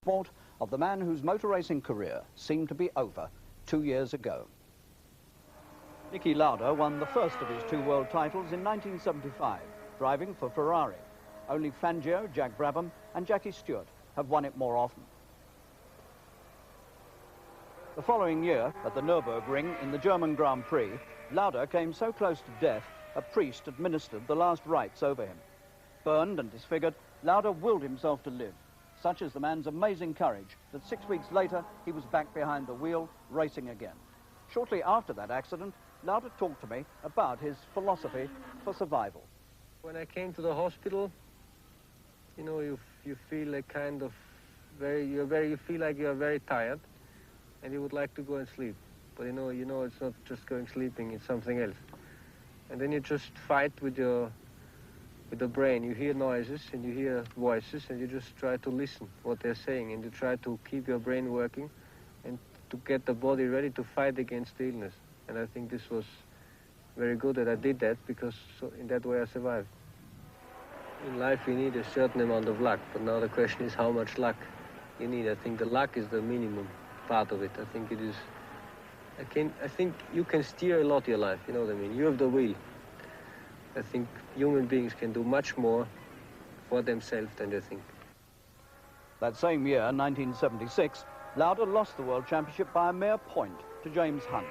sport of the man whose motor racing career seemed to be over 2 years ago. Niki Lauda won the first of his 2 world titles in 1975, driving for Ferrari. Only Fangio, Jack Brabham and Jackie Stewart have won it more often. The following year, at the Nürburgring in the German Grand Prix, Lauda came so close to death, a priest administered the last rites over him. Burned and disfigured, Lauda willed himself to live. Such is the man's amazing courage that 6 weeks later he was back behind the wheel, racing again. Shortly after that accident, Lauda talked to me about his philosophy for survival. When I came to the hospital, you know, you feel a kind of you feel like you're very tired and you would like to go and sleep. But you know it's not just going sleeping, it's something else. And then you just fight with the brain. You hear noises and you hear voices and you just try to listen what they're saying, and you try to keep your brain working and to get the body ready to fight against the illness. And I think this was very good that I did that, because in that way I survived. In life you need a certain amount of luck, but now the question is how much luck you need. I think the luck is the minimum part of it. I think it is, I think you can steer a lot your life, you know what I mean? You have the wheel. I think human beings can do much more for themselves than they think. That same year, 1976, Lauda lost the World Championship by a mere point to James Hunt.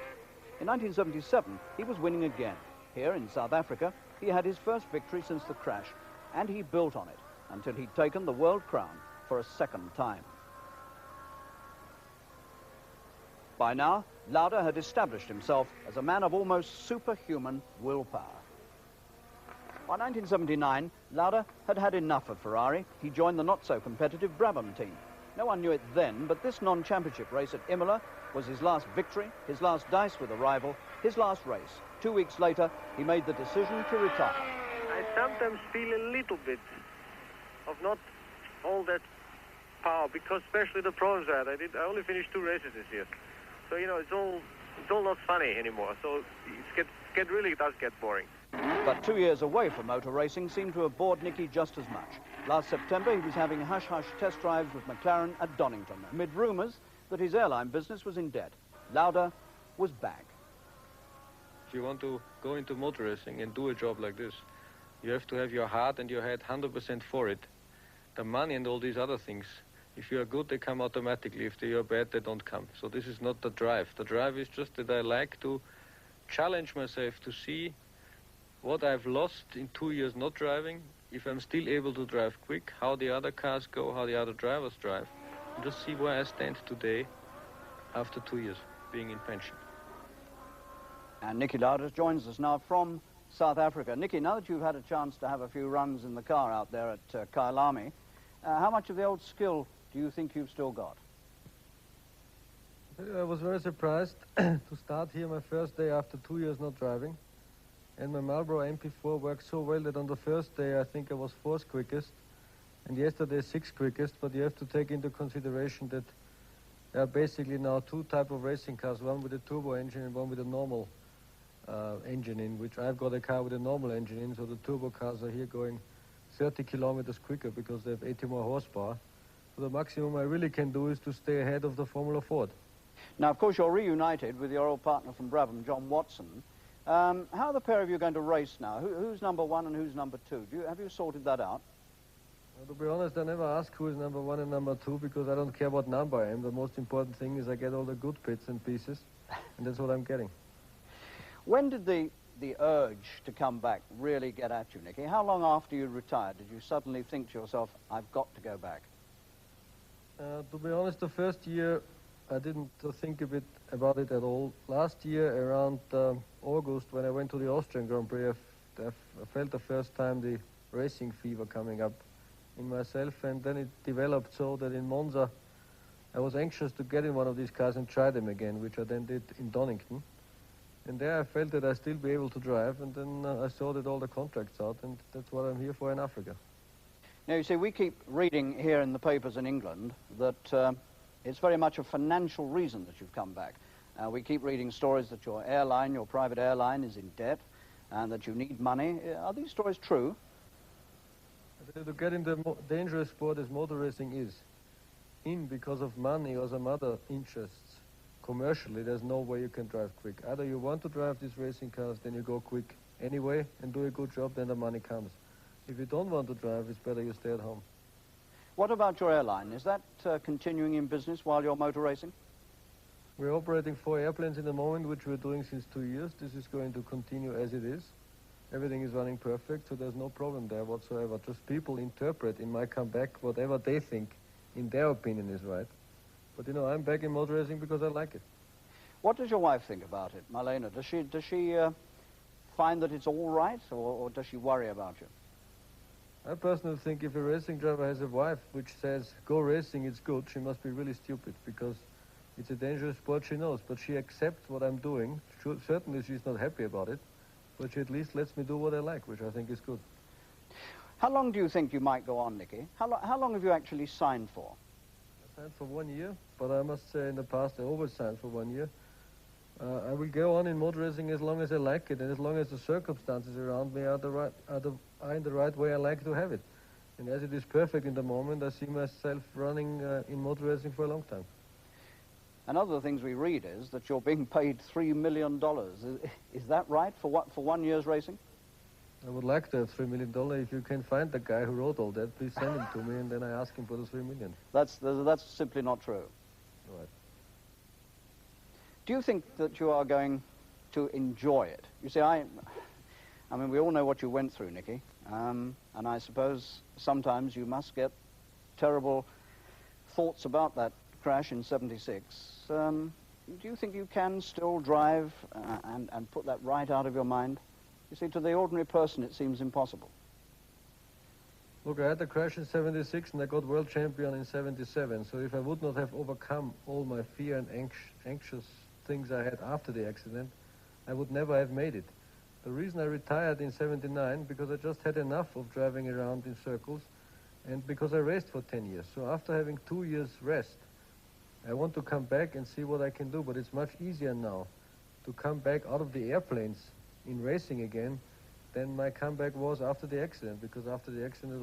In 1977, he was winning again. Here in South Africa, he had his first victory since the crash, and he built on it until he'd taken the world crown for a second time. By now, Lauda had established himself as a man of almost superhuman willpower. By 1979, Lauda had had enough of Ferrari. He joined the not-so-competitive Brabham team. No one knew it then, but this non-championship race at Imola was his last victory, his last dice with a rival, his last race. 2 weeks later, he made the decision to retire. I sometimes feel a little bit of not all that power, because especially the problems I had. I only finished 2 races this year. So, you know, it's all not funny anymore. So it really does get boring. But 2 years away from motor racing seemed to have bored Niki just as much. Last September, he was having hush-hush test drives with McLaren at Donington, amid rumours that his airline business was in debt. Lauda was back. If you want to go into motor racing and do a job like this, you have to have your heart and your head 100% for it. The money and all these other things, if you are good, they come automatically. If you are bad, they don't come. So this is not the drive. The drive is just that I like to challenge myself to see what I've lost in 2 years not driving, if I'm still able to drive quick, how the other cars go, how the other drivers drive, and just see where I stand today after 2 years being in pension. And Niki Lauda joins us now from South Africa. Niki, now that you've had a chance to have a few runs in the car out there at Kyalami, how much of the old skill do you think you've still got? I was very surprised to start here my first day after 2 years not driving. And my Marlboro MP4 worked so well that on the first day I think I was 4th quickest, and yesterday 6th quickest. But you have to take into consideration that there are basically now 2 types of racing cars, one with a turbo engine and one with a normal engine in, which I've got a car with a normal engine in, so the turbo cars are here going 30 kilometers quicker because they have 80 more horsepower. So the maximum I really can do is to stay ahead of the Formula Ford. Now, of course, you're reunited with your old partner from Brabham, John Watson. How are the pair of you going to race now? Who's number 1 and who's number 2? Have you sorted that out? Well, to be honest, I never ask who is number 1 and number 2, because I don't care what number I am. The most important thing is I get all the good bits and pieces, and that's what I'm getting. When did the urge to come back really get at you, Niki? How long after you retired did you suddenly think to yourself, I've got to go back? To be honest, the first year I didn't think a bit about it at all. Last year, around August, when I went to the Austrian Grand Prix, I felt the first time the racing fever coming up in myself, and then it developed so that in Monza I was anxious to get in one of these cars and try them again, which I then did in Donington. And there I felt that I'd still be able to drive, and then I sorted all the contracts out, and that's what I'm here for in Africa. Now, you see, we keep reading here in the papers in England that it's very much a financial reason that you've come back. We keep reading stories that your airline, your private airline, is in debt and that you need money. Are these stories true? To get in the dangerous sport as motor racing is, in because of money or some other interests, commercially, there's no way you can drive quick. Either you want to drive these racing cars, then you go quick anyway and do a good job, then the money comes. If you don't want to drive, it's better you stay at home. What about your airline? Is that continuing in business while you're motor racing? We're operating 4 airplanes in the moment, which we're doing since 2 years. This is going to continue as it is. Everything is running perfect, so there's no problem there whatsoever. Just people interpret in my comeback whatever they think, in their opinion, is right. But, you know, I'm back in motor racing because I like it. What does your wife think about it, Marlene? Does she find that it's all right, or does she worry about you? I personally think if a racing driver has a wife which says, go racing, it's good, she must be really stupid, because it's a dangerous sport, she knows. But she accepts what I'm doing. Certainly she's not happy about it, but she at least lets me do what I like, which I think is good. How long do you think you might go on, Nicky? How long have you actually signed for? I signed for 1 year, but I must say in the past I always signed for 1 year. I will go on in motor racing as long as I like it, and as long as the circumstances around me are in the right way I like to have it. And as it is perfect in the moment, I see myself running in motor racing for a long time. And other things we read is that you're being paid $3 million. Is that right for 1 year's racing? I would like to have $3 million. If you can find the guy who wrote all that, please send him to me, and then I ask him for the $3 million. That's simply not true. Right. Do you think that you are going to enjoy it? You see, I mean, we all know what you went through, Nicky, and I suppose sometimes you must get terrible thoughts about that crash in '76. Do you think you can still drive and put that right out of your mind? You see, to the ordinary person, it seems impossible. Look, I had the crash in '76 and I got world champion in '77. So if I would not have overcome all my fear and anxious things I had after the accident, I would never have made it. The reason I retired in '79, because I just had enough of driving around in circles, and because I raced for 10 years. So after having 2 years rest, I want to come back and see what I can do, but it's much easier now to come back out of the airplanes in racing again than my comeback was after the accident, because after the accident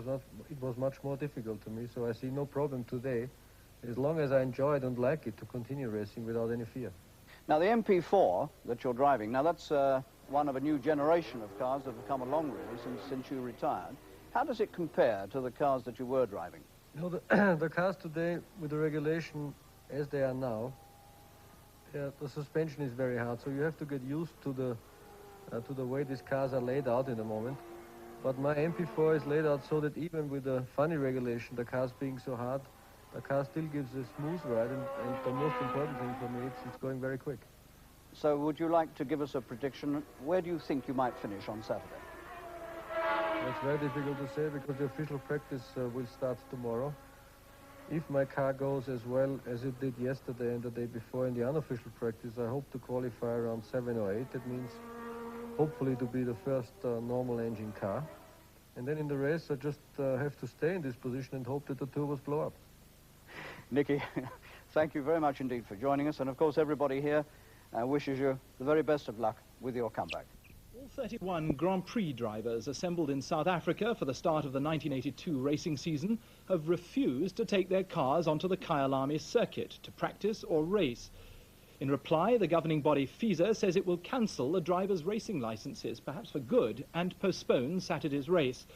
it was much more difficult to me. So I see no problem today, as long as I enjoy it and like it, to continue racing without any fear. Now, the MP4 that you're driving, now that's one of a new generation of cars that have come along, really, since you retired. How does it compare to the cars that you were driving? You know, the cars today, with the regulation as they are now, the suspension is very hard, so you have to get used to the way these cars are laid out in the moment. But my MP4 is laid out so that even with the funny regulation, the cars being so hard, the car still gives a smooth ride, and the most important thing for me, it's going very quick. So would you like to give us a prediction? Where do you think you might finish on Saturday? It's very difficult to say because the official practice will start tomorrow. If my car goes as well as it did yesterday and the day before in the unofficial practice, I hope to qualify around 7 or 8. That means hopefully to be the first normal engine car. And then in the race, I just have to stay in this position and hope that the turbos blow up. Nicky, thank you very much indeed for joining us. And of course, everybody here wishes you the very best of luck with your comeback. All 31 Grand Prix drivers assembled in South Africa for the start of the 1982 racing season have refused to take their cars onto the Kyalami circuit to practice or race. In reply, the governing body FISA says it will cancel the drivers' racing licenses, perhaps for good, and postpone Saturday's race.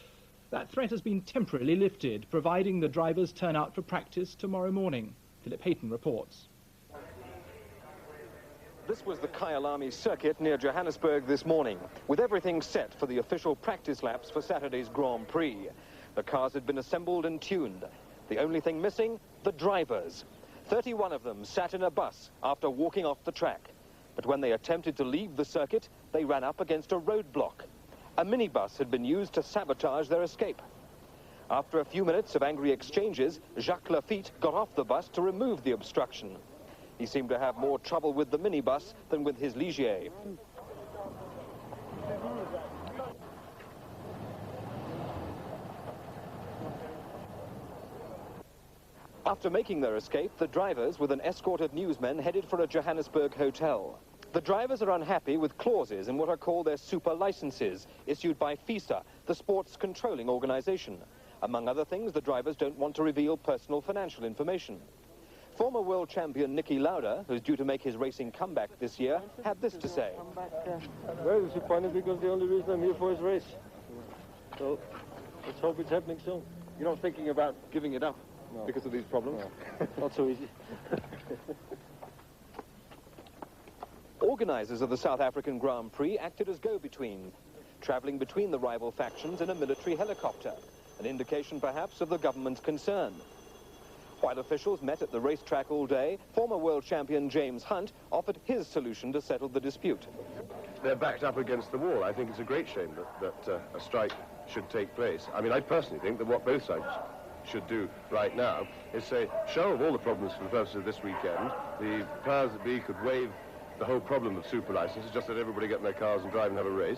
That threat has been temporarily lifted, providing the drivers turn out for practice tomorrow morning. Philip Hayton reports. This was the Kyalami circuit near Johannesburg this morning, with everything set for the official practice laps for Saturday's Grand Prix. The cars had been assembled and tuned. The only thing missing, the drivers. 31 of them sat in a bus after walking off the track. But when they attempted to leave the circuit, they ran up against a roadblock. A minibus had been used to sabotage their escape. After a few minutes of angry exchanges, Jacques Lafitte got off the bus to remove the obstruction. He seemed to have more trouble with the minibus than with his Ligier. After making their escape, the drivers, with an escort of newsmen, headed for a Johannesburg hotel. The drivers are unhappy with clauses in what are called their super licenses, issued by FISA, the sports controlling organization. Among other things, the drivers don't want to reveal personal financial information. Former world champion Niki Lauda, who's due to make his racing comeback this year, had this to say. Very disappointed because the only reason I'm here for is race. So let's hope it's happening soon. You're not thinking about giving it up because of these problems? No. Not so easy. Organisers of the South African Grand Prix acted as go-between, travelling between the rival factions in a military helicopter, an indication perhaps of the government's concern. While officials met at the racetrack all day, former world champion James Hunt offered his solution to settle the dispute. They're backed up against the wall. I think it's a great shame that a strike should take place. I mean, I personally think that what both sides should do right now is say, shelve all the problems for the purpose of this weekend. The powers that be could waive the whole problem of super licenses, just let everybody get in their cars and drive and have a race,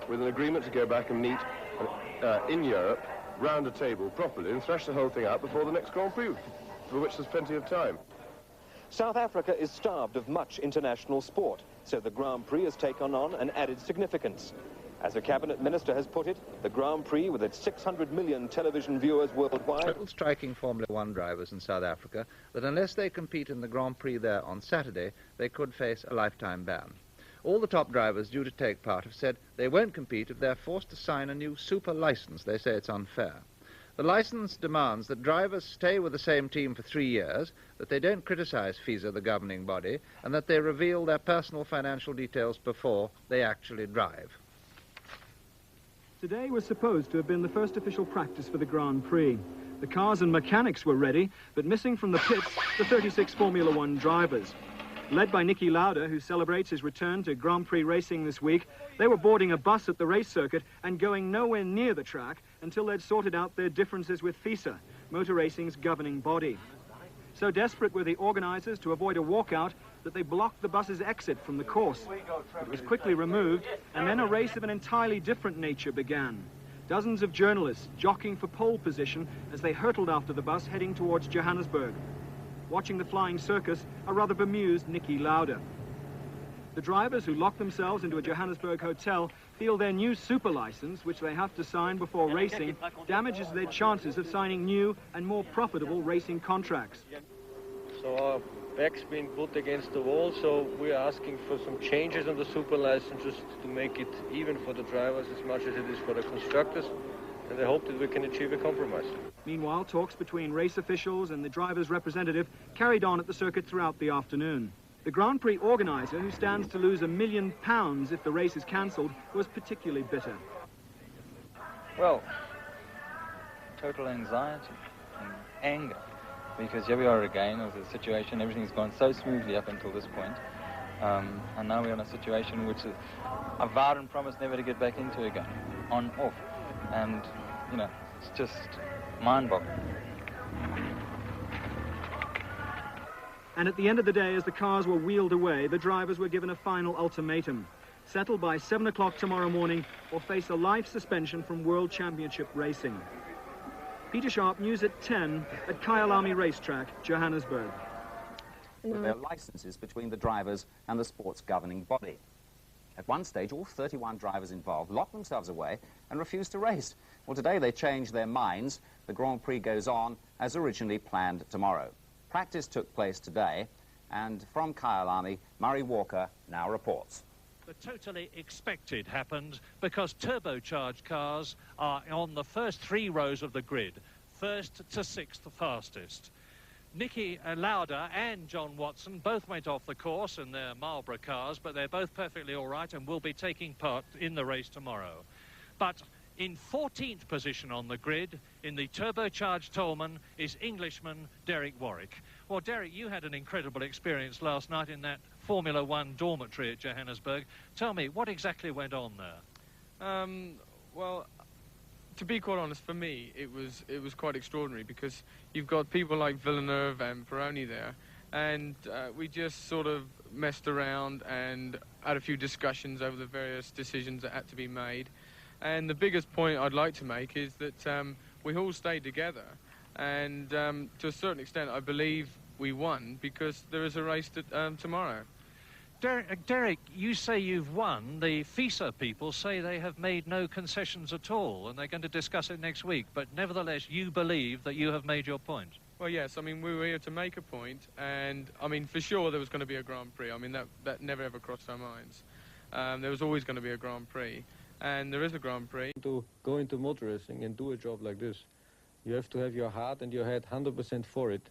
with an agreement to go back and meet in Europe, round a table properly, and thrash the whole thing out before the next Grand Prix, for which there's plenty of time. South Africa is starved of much international sport, so the Grand Prix has taken on an added significance. As a cabinet minister has put it, the Grand Prix, with its 600 million television viewers worldwide... Striking Formula One drivers in South Africa that unless they compete in the Grand Prix there on Saturday, they could face a lifetime ban. All the top drivers due to take part have said they won't compete if they're forced to sign a new super license. They say it's unfair. The license demands that drivers stay with the same team for 3 years, that they don't criticize FISA, the governing body, and that they reveal their personal financial details before they actually drive. Today was supposed to have been the first official practice for the Grand Prix. The cars and mechanics were ready, but missing from the pits, the 36 Formula One drivers. Led by Niki Lauda, who celebrates his return to Grand Prix racing this week, they were boarding a bus at the race circuit and going nowhere near the track until they'd sorted out their differences with FISA, motor racing's governing body. So desperate were the organisers to avoid a walkout that they blocked the bus's exit from the course. It was quickly removed, and then a race of an entirely different nature began. Dozens of journalists jockeying for pole position as they hurtled after the bus heading towards Johannesburg. Watching the flying circus, a rather bemused Niki Lauda. The drivers who locked themselves into a Johannesburg hotel feel their new super license, which they have to sign before racing, damages their chances of signing new and more profitable racing contracts. So our back's been put against the wall, so we're asking for some changes on the super licenses to make it even for the drivers as much as it is for the constructors, and I hope that we can achieve a compromise. Meanwhile, talks between race officials and the driver's representative carried on at the circuit throughout the afternoon. The Grand Prix organiser, who stands to lose £1 million if the race is cancelled, was particularly bitter. Well, total anxiety and anger, because here we are again with a situation, everything's gone so smoothly up until this point, and now we're in a situation which I vowed and promised never to get back into again, on, off, and, you know, it's just mind-boggling. And at the end of the day, as the cars were wheeled away, the drivers were given a final ultimatum. Settle by 7 o'clock tomorrow morning or face a life suspension from World Championship racing. Peter Sharp, News at 10 at Kyalami Racetrack, Johannesburg. With their licenses between the drivers and the sport's governing body. At one stage, all 31 drivers involved locked themselves away and refused to race. Well, today they changed their minds. The Grand Prix goes on as originally planned tomorrow. Practice took place today, and from Kyalami, Murray Walker now reports. The totally expected happened because turbocharged cars are on the first 3 rows of the grid, first to 6th fastest. Niki Lauda and John Watson both went off the course in their Marlboro cars, but they're both perfectly all right and will be taking part in the race tomorrow. But in 14th position on the grid, in the turbocharged Tolman, is Englishman Derek Warwick. Well, Derek, you had an incredible experience last night in that Formula One dormitory at Johannesburg. Tell me, what exactly went on there? Well, to be quite honest, for me, it was quite extraordinary because you've got people like Villeneuve and Peroni there, and we just sort of messed around and had a few discussions over the various decisions that had to be made. And the biggest point I'd like to make is that we all stayed together, and to a certain extent I believe we won because there is a race tomorrow. Derek, you say you've won. The FISA people say they have made no concessions at all, and they're going to discuss it next week. But nevertheless, you believe that you have made your point. Well, yes, I mean, we were here to make a point, and, I mean, for sure there was going to be a Grand Prix. I mean, that never ever crossed our minds. There was always going to be a Grand Prix, and there is a Grand Prix. To go into motor racing and do a job like this, you have to have your heart and your head 100% for it.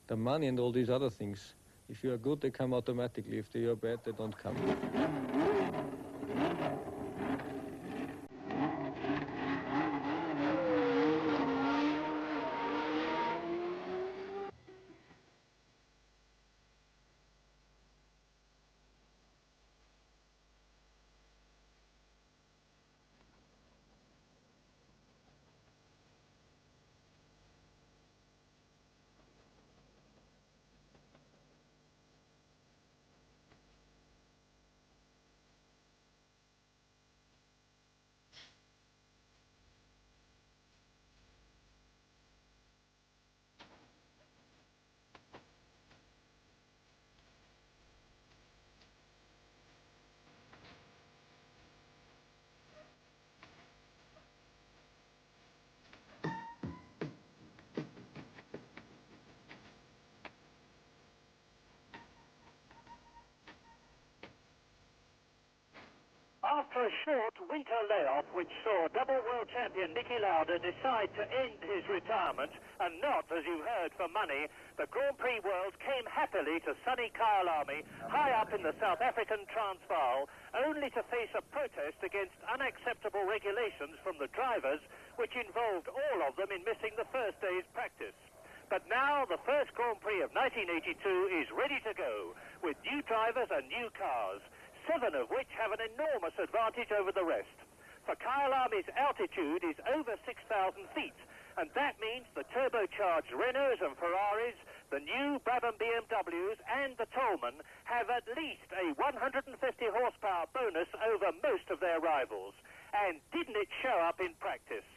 The money and all these other things, if you are good, they come automatically. If they are bad, they don't come. After a short winter layoff, which saw double world champion Niki Lauda decide to end his retirement, and not, as you heard, for money, the Grand Prix world came happily to sunny Kyalami, high up in the South African Transvaal, only to face a protest against unacceptable regulations from the drivers, which involved all of them in missing the first day's practice. But now the first Grand Prix of 1982 is ready to go, with new drivers and new cars, 7 of which have an enormous advantage over the rest. For Kyalami's altitude is over 6,000 feet, and that means the turbocharged Renaults and Ferraris, the new Brabham BMWs and the Tolman have at least a 150 horsepower bonus over most of their rivals. And didn't it show up in practice?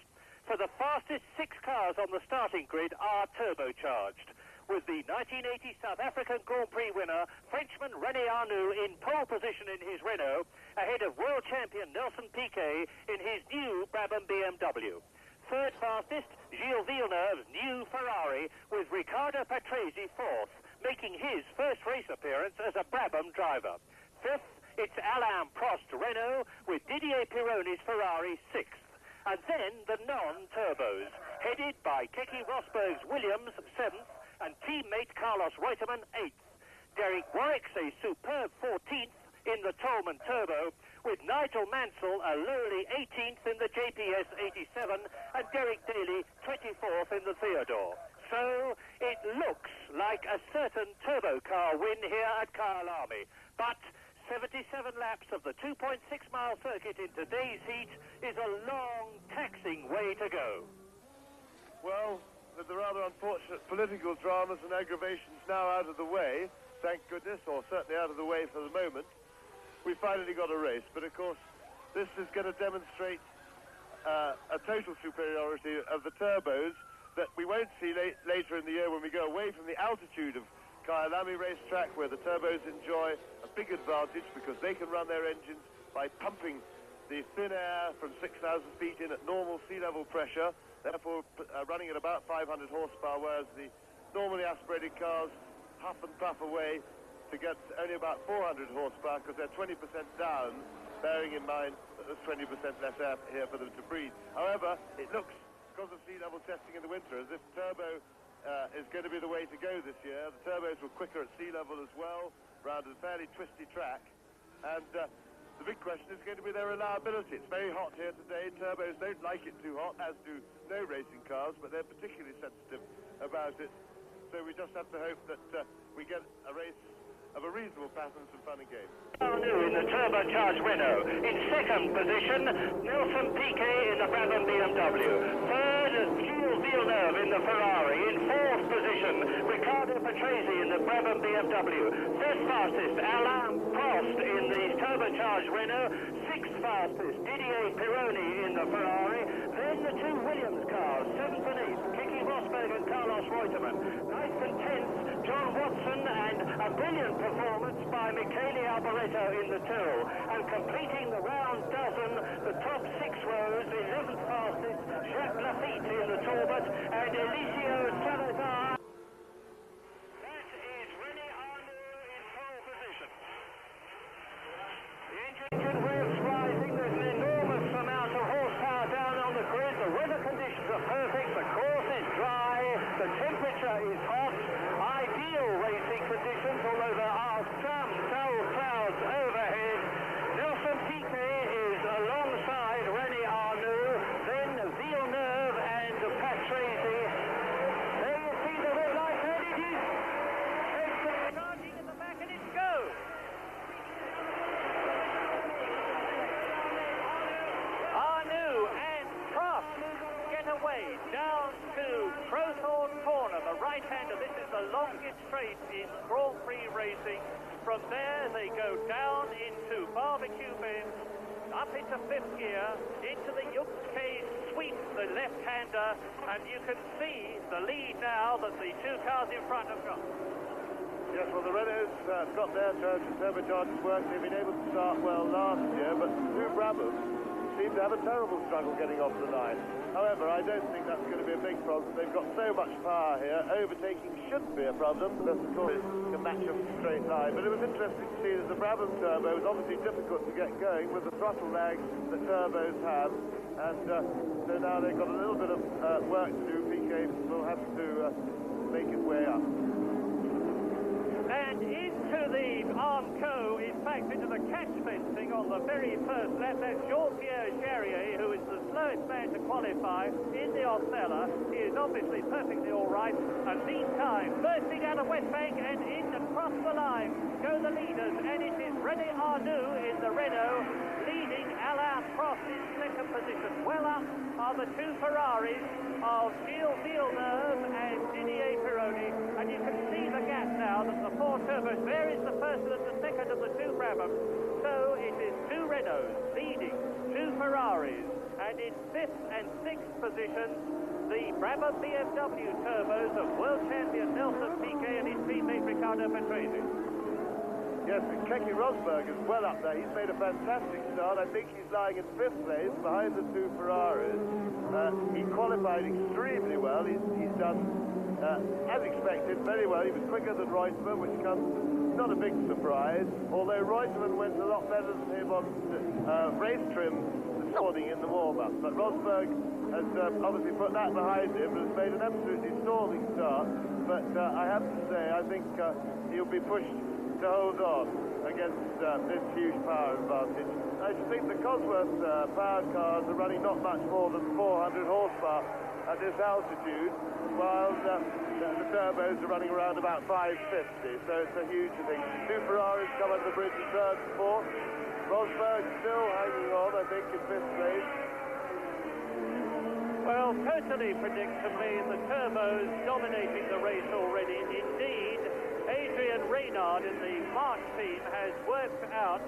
For the fastest 6 cars on the starting grid are turbocharged, with the 1980 South African Grand Prix winner, Frenchman René Arnoux, in pole position in his Renault, ahead of world champion Nelson Piquet in his new Brabham BMW. Third fastest, Gilles Villeneuve's new Ferrari, with Riccardo Patrese fourth, making his first race appearance as a Brabham driver. Fifth, it's Alain Prost Renault, with Didier Pironi's Ferrari sixth. And then the non-turbos, headed by Keke Rosberg's Williams seventh, and teammate Carlos Reutemann 8th. Derek Warwick's a superb 14th in the Tolman Turbo, with Nigel Mansell a lowly 18th in the JPS 87, and Derek Daly 24th in the Theodore. So it looks like a certain turbo car win here at Kyalami. But 77 laps of the 2.6-mile circuit in today's heat is a long, taxing way to go. Well, with the rather unfortunate political dramas and aggravations now out of the way, thank goodness, or certainly out of the way for the moment, we finally got a race. But of course, this is going to demonstrate a total superiority of the turbos that we won't see later in the year when we go away from the altitude of Kyalami racetrack, where the turbos enjoy a big advantage because they can run their engines by pumping the thin air from 6,000 feet in at normal sea level pressure, therefore running at about 500 horsepower, whereas the normally aspirated cars huff and puff away to get only about 400 horsepower because they're 20% down, bearing in mind that there's 20% less air here for them to breathe. However, it looks, because of sea level testing in the winter, as if turbo is going to be the way to go this year. The turbos were quicker at sea level as well, around a fairly twisty track, and the big question is going to be their reliability. It's very hot here today. Turbos don't like it too hot, as do no racing cars, but they're particularly sensitive about it. So we just have to hope that we get a race of a reasonable pattern, some fun and games. Arnoux in the turbocharged Renault. In second position, Nelson Piquet in the Brabham BMW. Third, Gilles Villeneuve in the Ferrari. In fourth position, Riccardo Patrese in the Brabham BMW. Fifth fastest, Alain Prost in the turbocharged Renault. Sixth fastest, Didier Pironi in the Ferrari. Then the 2 Williams cars, 7th and 8th, Keke Rosberg and Carlos Reutemann. 9th and 10th, John Watson, and a brilliant performance by Michele Alboreto in the Tyrrell. And completing the round dozen, the top 6 rows, 11th fastest, Jacques Lafitte in the Talbot, and Eliseo Salazar it straight in Grand Prix racing. From there, they go down into Barbecue Bend, up into fifth gear, into the Young's Cage sweep, the left-hander, and you can see the lead now that the two cars in front have got. Yes, well, the Renault's got their turn to turbochargers work. They've been able to start well last year, but the two Brabhams seem to have a terrible struggle getting off the line. However, I don't think that's going to be a big problem. They've got so much power here. Overtaking shouldn't be a problem, unless, of course, you can match them straight line. But it was interesting to see that the Brabham turbo was obviously difficult to get going with the throttle lag that turbos have. And so now they've got a little bit of work to do. PK will have to make his way up. And into the Armco, in fact, into the catch fencing on the very first lap. That's Jean-Pierre Charrier, who is the slowest man to qualify in the Osella. He is obviously perfectly all right. And meantime, bursting out of West Bank and in across the line go the leaders. And it is René Arnoux in the Renault leading Alain Prost in second position. Well up are the two Ferraris of Gilles Villeneuve and Didier Pironi. And you can see the gap now that the four turbos, there is the first and the second of the two Brabhams. So it is two Renaults leading, two Ferraris, and in fifth and sixth position, the Brabham BMW turbos of world champion Nelson Piquet and his teammate Riccardo Patrese. Yes, and Keke Rosberg is well up there. He's made a fantastic start. I think he's lying in fifth place behind the two Ferraris. He qualified extremely well. He's done, as expected, very well. He was quicker than Reutemann, which comes not a big surprise, although Reutemann went a lot better than him on race trim this morning in the warm-up. But Rosberg has obviously put that behind him and has made an absolutely stalling start. But I have to say, I think he'll be pushed to hold on against this huge power advantage. I think the Cosworth powered cars are running not much more than 400 horsepower at this altitude, while the turbos are running around about 550, so it's a huge thing. Two Ferraris come under the bridge in turn fourth. Rosberg still hanging on, I think, in fifth place. Well, totally predictably, the turbos dominating the race already. Indeed, Adrian Reynard in the March team has worked out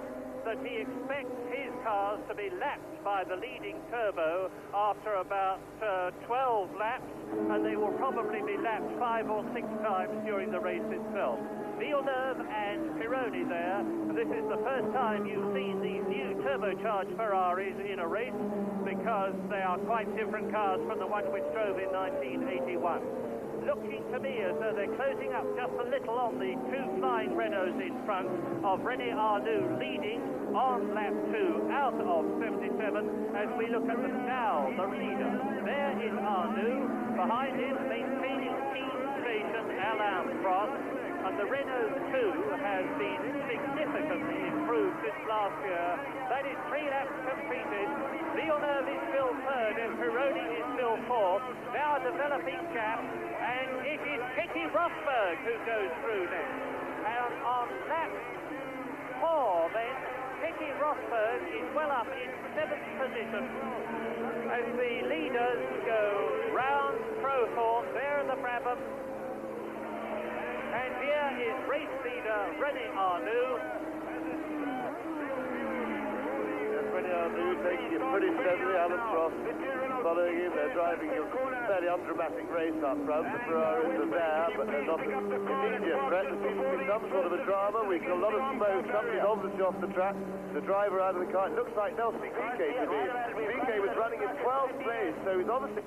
that he expects his cars to be lapped by the leading turbo after about 12 laps, and they will probably be lapped 5 or 6 times during the race itself. Villeneuve and Pironi there. This is the first time you've seen these new turbocharged Ferraris in a race, because they are quite different cars from the one which drove in 1981. Looking to me as though they're closing up just a little on the two flying Renaults in front of René Arnoux leading on lap 2 out of 77 as we look at the now, the leader. There is Arnoux, behind him maintaining team station Alain Prost, and the Renault 2 has been significantly improved since last year. That is 3 laps completed. Villeneuve is still third and Pironi is still fourth. Now a developing gap, and it is Keke Rosberg who goes through next. And on lap 4 then, Keke Rosberg is well up in 7th position as the leaders go round Crowthorne. There are the Brabham. And here is race leader René Arnoux. René Arnoux taking it pretty steadily. Alain Prost following him. They're driving a fairly undramatic race up front. The Ferraris are there, but they're not an immediate threat. There seems to be some sort of a drama. We get a lot of smoke. Somebody's obviously off the track. The driver out of the car. It looks like Nelson Piquet to me. Piquet was running in 12th place, so he's obviously...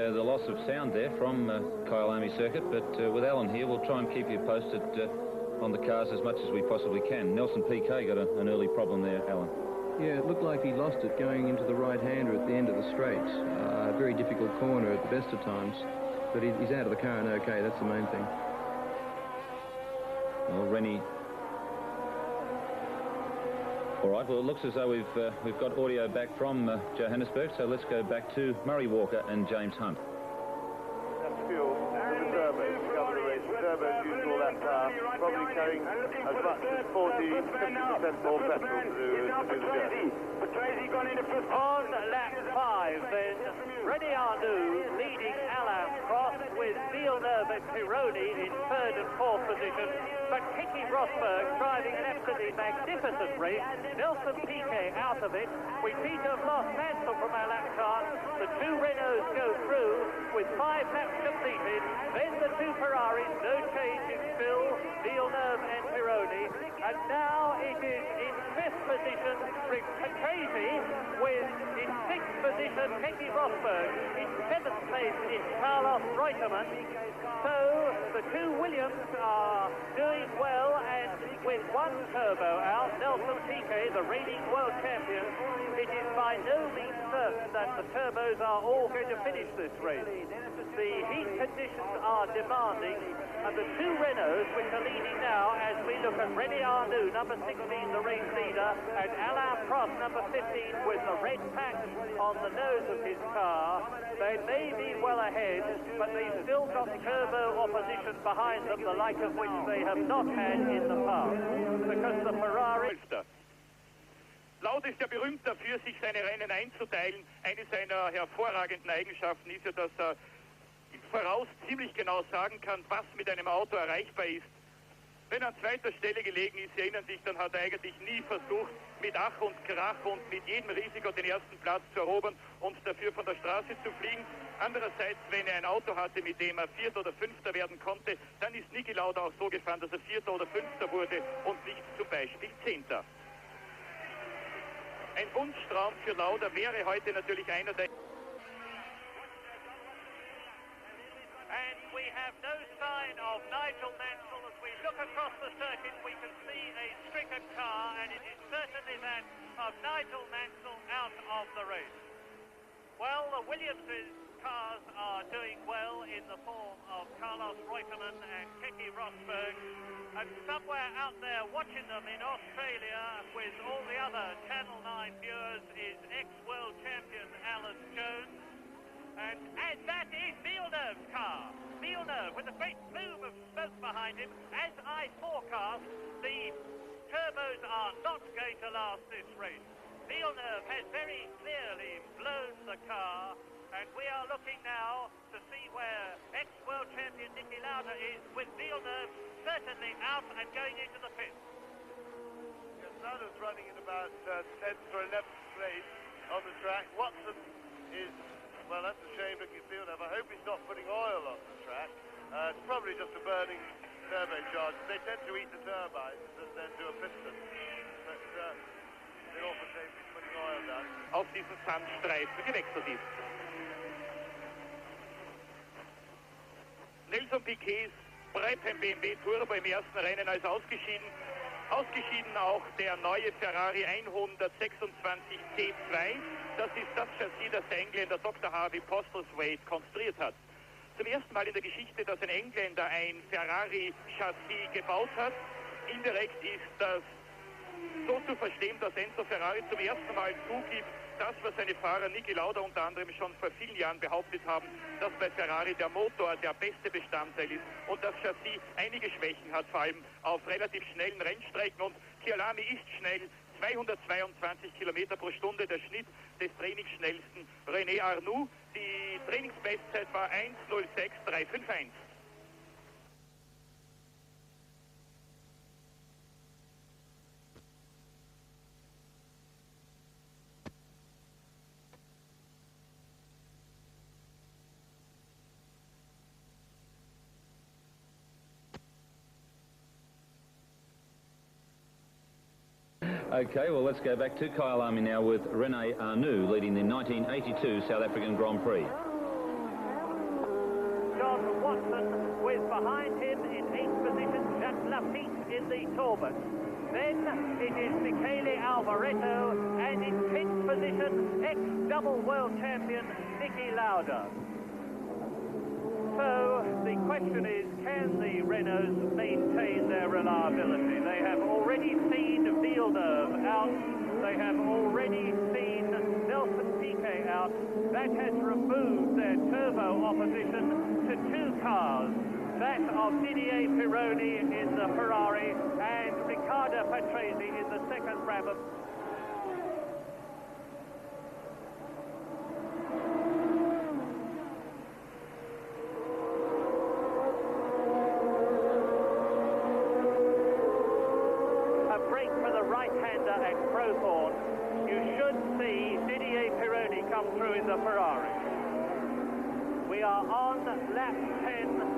The loss of sound there from Kyalami Circuit, but with Alan here, we'll try and keep you posted on the cars as much as we possibly can. Nelson Piquet got an early problem there, Alan. Yeah, it looked like he lost it going into the right-hander at the end of the straights. Very difficult corner at the best of times. But he's out of the car and okay, that's the main thing. Well, Rennie. All right, well, it looks as though we've got audio back from Johannesburg, so let's go back to Murray Walker and James Hunt. That's fuel for the turbos to cover the race. The turbos used all that power, probably carrying as much as 40-50% more petrol to do the journey. On lap 5, then, René Arnoux leading Alain Prost with Villeneuve and Pironi in 3rd and 4th position. But Keke Rosberg driving an absolutely magnificent race. Nelson Piquet out of it. We seem to have lost Mansell from our lap chart. The 2 Renaults go through with 5 laps completed. Then the 2 Ferraris, no change in still Villeneuve and Pironi. And now it is in 5th position, Crazy, with in 6th position Keke Rosberg. In 7th place is Carlos Reutemann. So the 2 Williams are doing well, and with 1 turbo out, Nelson Piquet, the reigning world champion, it is by no means certain that the turbos are all going to finish this race. The heat conditions are demanding, and the 2 Renaults, which are leading now, as we look at René Arnoux, number 16, the race leader, and Alain Prost, number 15, with the red patch on the nose of his car. They may be well ahead, but they've still got turbo opposition behind them, the like of which they have not had in the past. Because the Ferrari... Lauda ist ja berühmt dafür, sich seine Rennen einzuteilen. Eine seiner hervorragenden Eigenschaften ist ja, dass er im Voraus ziemlich genau sagen kann, was mit einem Auto erreichbar ist. Wenn er an 2. Stelle gelegen ist, Sie erinnern sich, dann hat er eigentlich nie versucht, mit Ach und Krach und mit jedem Risiko den 1. Platz zu erobern und dafür von der Straße zu fliegen. Andererseits, wenn er ein Auto hatte, mit dem er 4. oder 5. werden konnte, dann ist Niki Lauda auch so gefahren, dass er 4. oder 5. wurde und nicht zum Beispiel 10. Ein Wunschtraum für Lauda wäre heute natürlich einer der... And we have no sign of Nigel Mansell. As we look across the circuit, we can see a stricken car, and it is certainly that of Nigel Mansell out of the race. Well, the Williams' cars are doing well in the form of Carlos Reutemann and Keke Rosberg. And somewhere out there watching them in Australia with all the other Channel 9 viewers is ex-world champion Alan Jones. And that is Villeneuve's car. Villeneuve with a great plume of smoke behind him. As I forecast, the turbos are not going to last this race. Villeneuve has very clearly blown the car, and we are looking now to see where ex-world champion Niki Lauda is, with Villeneuve certainly out and going into the pits. Yes, Lauda's running in about 10th or 11th place on the track. Watson is... Well, that's a shame looking at Villeneuve. I hope he's not putting oil on the track. It's probably just a burning turbocharger. They tend to eat the turbines and then do a piston. But they often say he's putting oil down. Auf diesen Sandstreifen gewechselt ist. Nelson Piquets bleibt beim BMW Turbo im ersten Rennen als ausgeschieden. Ausgeschieden auch der neue Ferrari 126 T2. Das ist das Chassis, das der Engländer Dr. Harvey Postlethwaite konstruiert hat. Zum ersten Mal in der Geschichte, dass ein Engländer ein Ferrari-Chassis gebaut hat. Indirekt ist das so zu verstehen, dass Enzo Ferrari zum ersten Mal zugibt, das, was seine Fahrer Niki Lauda unter anderem schon vor vielen Jahren behauptet haben, dass bei Ferrari der Motor der beste Bestandteil ist und das Chassis einige Schwächen hat, vor allem auf relativ schnellen Rennstrecken. Und Kyalami ist schnell, 222 Kilometer pro Stunde, der Schnitt des trainingsschnellsten René Arnoux. Die Trainingsbestzeit war 1:06:351. Okay, well, let's go back to Kyalami now with René Arnoux leading the 1982 South African Grand Prix. John Watson with behind him in 8th position Jacques Lafitte in the Taubert. Then it is Michele Alboreto, and in 10th position ex-double world champion Niki Lauda. So can the Renaults maintain their reliability? They have already seen Villeneuve out. They have already seen Nelson Piquet out. That has removed their turbo opposition to two cars. That of Didier Pironi in the Ferrari and Riccardo Patrese in the second Brabham. A break for the right-hander at Crowthorne. You should see Didier Pironi come through in the Ferrari. We are on lap 10.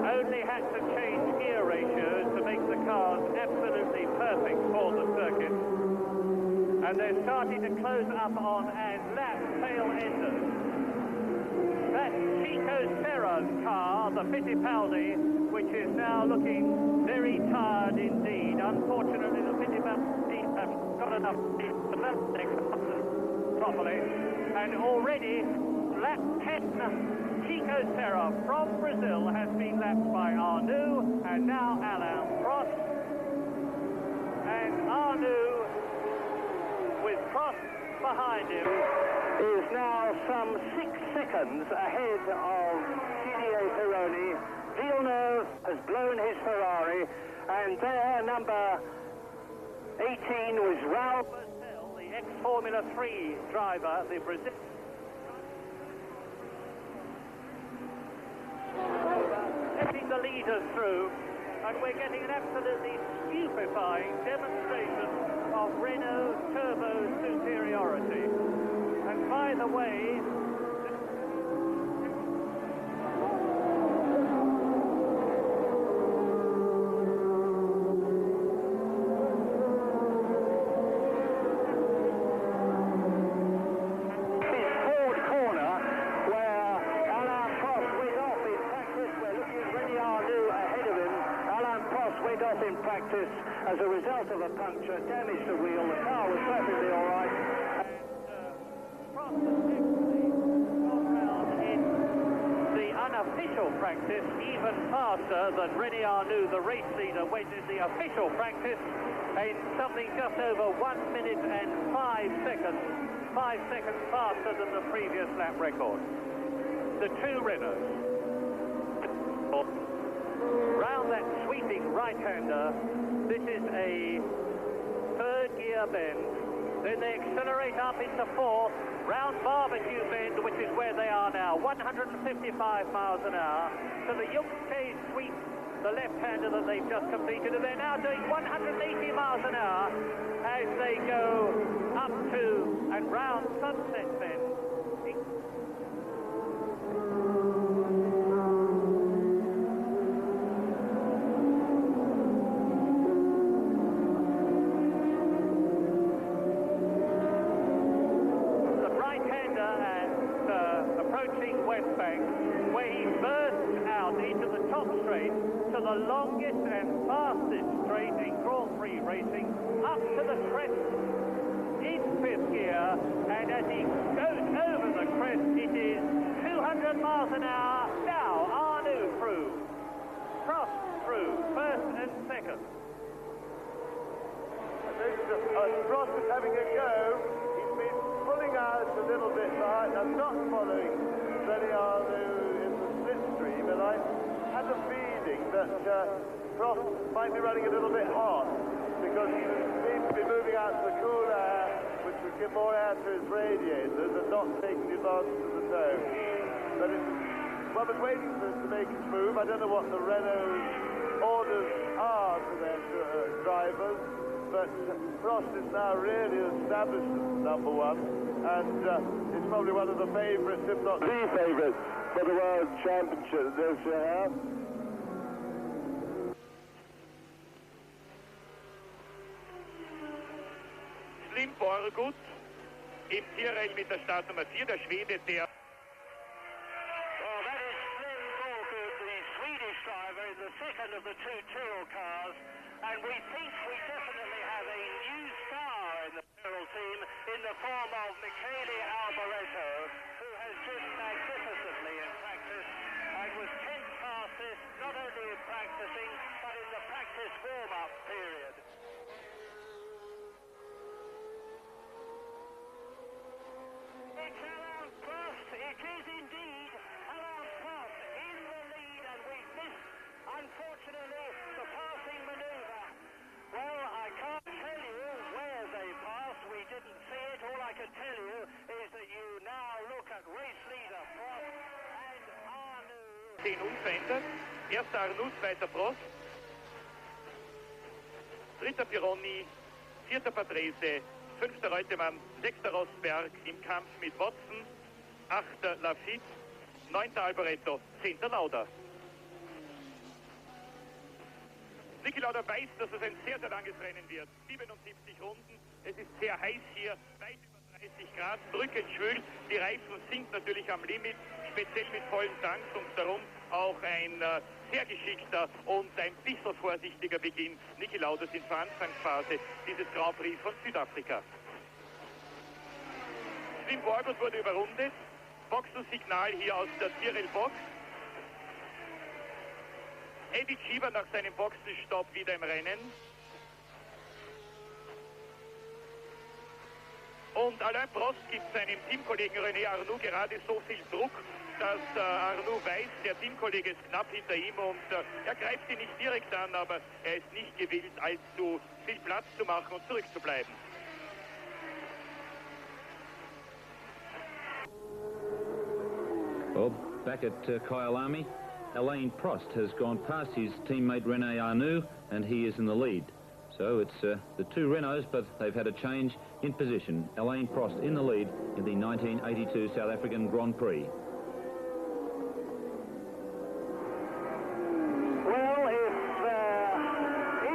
Only had to change gear ratios to make the cars absolutely perfect for the circuit. And they're starting to close up on and lap tail enders. That's Chico Serra's car, the Fittipaldi, which is now looking very tired indeed. Unfortunately, the Fittipaldi have got enough to develop their cars properly. And already, lap 10, Chico Serra from Brazil has been lapped by Arnoux, and now Alain Prost. And Arnoux, with Prost behind him, is now some 6 seconds ahead of Didier Pironi. Villeneuve has blown his Ferrari, and there, number 18 was Raul Boesel, the ex-Formula 3 driver, the Brazilian. Letting the leaders through, and we're getting an absolutely stupefying demonstration of Renault turbo superiority. And by the way, in practice as a result of a puncture, damaged the wheel. The car was perfectly all right. And Prost actually got round in the unofficial practice even faster than René Arnoux, the race leader, went in the official practice in something just over 1 minute and 5 seconds. 5 seconds faster than the previous lap record. The two Renaults. Round that sweeping right-hander, this is a third gear bend. Then they accelerate up into fourth, round Barbecue Bend, which is where they are now, 155 miles an hour, to the Yungke sweep, the left-hander that they've just completed, and they're now doing 180 miles an hour as they go up to and round Sunset Bend. Where he bursts out into the top straight, to the longest and fastest straight in Grand Prix racing, up to the crest in fifth gear, and as he goes over the crest, it is 200 miles an hour. Now Arnoux through, Prost through, first and second. Prost is having a go. He's been pulling out a little bit behind. I'm not following René Arnoux in the slipstream, and I had a feeling that Prost might be running a little bit hot because he seems to be moving out to the cool air, which would give more air to his radiators and not taking advantage of the tow. But one was waiting for him to make his move. I don't know what the Renault orders are to their drivers, but Prost is now really established as number one, and it's probably one of the favourites, if not the favourite, for the World Championship this year. Slim Borgut im Tierreich mit der Startnummer 4, der Schwede, der... Well, that is Slim Borgut, the Swedish driver, in the second of the two Tyrrell cars, and we think we definitely have a new star in the Tyrrell team in the form of Michele Alboreto, who has driven magnificently in practice and was 10th fastest, not only in practicing, but in the practice warm-up period. It's Alain Prost, it is indeed Alain Prost in the lead, and we've missed, unfortunately, the passing manoeuvre. Well, I can't tell you where they passed, we didn't see it. All I can tell you is that you now look at race leader Prost and Arnoux. 10 unverändert. Erster Arnoux, zweiter Prost. Dritter Pironi, vierter Patrese, fünfter Reutemann, sechster Rosberg im Kampf mit Watson, achter Lafitte, neunter Alboreto, zehnter Lauda. Niki Lauda weiß, dass es ein sehr, sehr langes Rennen wird. 77 Runden, es ist sehr heiß hier, weit über 30 Grad, drückend schwül. Die Reifen sind natürlich am Limit, speziell mit vollen Tanks und darum auch ein sehr geschickter und ein bisschen vorsichtiger Beginn Niki Laudas in der Anfangsphase dieses Grand Prix von Südafrika. Slim Borbert wurde überrundet, Boxensignal hier aus der Tyrrell-Box. Eddie Cheever nach seinem Boxenstopp wieder im Rennen. Und Alain Prost gibt seinem Teamkollegen René Arnoux gerade so viel Druck, dass Arnoux weiß, der Teamkollege ist knapp hinter ihm und er greift ihn nicht direkt an, aber er ist nicht gewillt, allzu viel Platz zu machen und zurückzubleiben. Well, back at Kyalami, Alain Prost has gone past his teammate René Arnoux and he is in the lead. So it's the two Renaults, but they've had a change in position. Alain Prost in the lead in the 1982 South African Grand Prix. Well, if there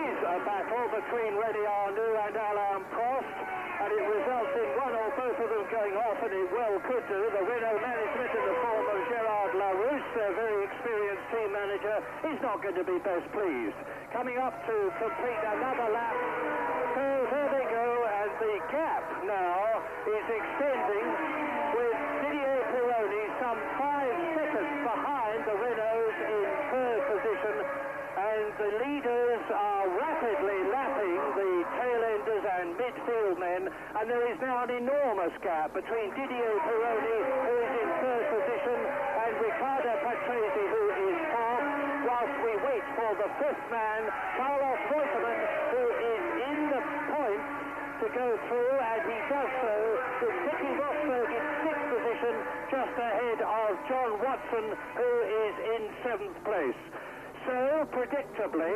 is a battle between René Arnoux and Alain Prost, and it results in one or both of them going off, and it well could do, the Renault management in the form of Gerard Larousse, their very experienced team manager, is not going to be best pleased. Coming up to complete another lap, so there they go, and the gap now is extending with Didier Pironi some 5 seconds behind the Renaults in third position, and the leaders are rapidly lapping the tail-enders and midfield men, and there is now an enormous gap between Didier Pironi, who is in third position, and Riccardo Patrese, who is fourth, whilst we wait for the fifth man, Carlos Reutemann, who is in the points to go through, and he does so with Nicky Rosberg in sixth position, just ahead of John Watson, who is in seventh place. So, predictably,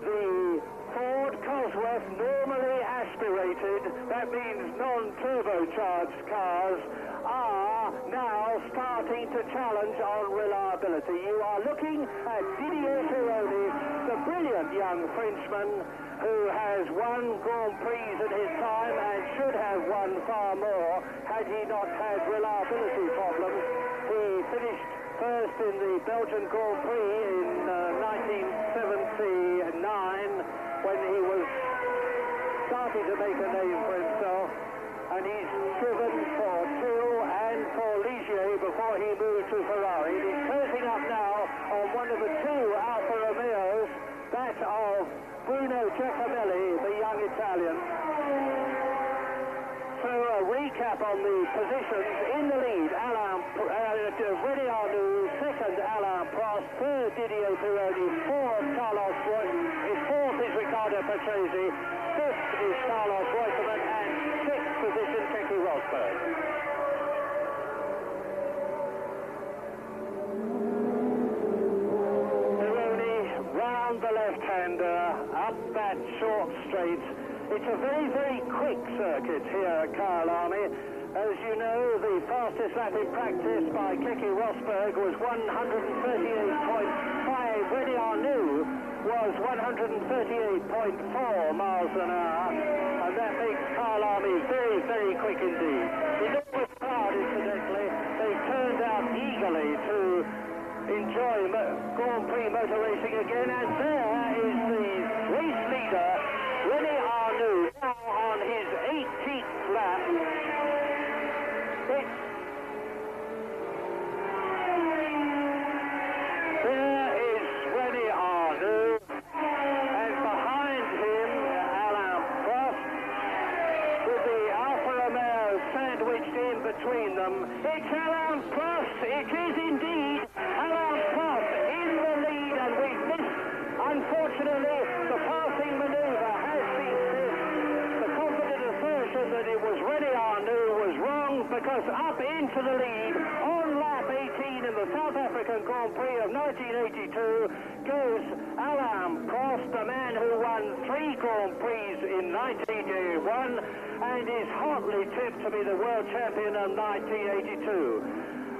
the Ford Cosworth, normally aspirated, that means non-turbocharged cars, are now starting to challenge on reliability. You are looking at Didier Pironi, the brilliant young Frenchman who has won Grand Prix in his time and should have won far more had he not had reliability problems. He finished first in the Belgian Grand Prix in 1979 when he was starting to make a name for himself, and he's driven for Tyrrell and for Ligier before he moved to Ferrari. He's closing up now on one of the two Alfa Romeos, that of Bruno Giacomelli, the young Italian. So a recap on the positions in the lead: René Arnoux, second Alain Prost, third Didier Pironi, fourth Carlos Reutemann, fourth is Riccardo Patrese, fifth is Carlos Reutemann, and sixth position Keke Rosberg. Pironi round the left-hander, up that short straight. It's a very, very quick circuit here at Kyalami. As you know, the fastest lap in practice by Keke Rosberg was 138.5. René Arnoux was 138.4 miles an hour, and that makes Kyalami very, very quick indeed. Enormous crowd, incidentally. They turned out eagerly to enjoy Grand Prix motor racing again, and there It's Alain Prost. It is indeed Alain Prost in the lead, and we've missed, unfortunately, the passing manoeuvre has been missed. The confident assertion that it was René Arnoux was wrong, because up into the lead on lap 18 in the South African Grand Prix of 1982 goes Alain Prost, the man who won 3 Grand Prix in 1981 and is hotly tipped to be the world champion of 1982.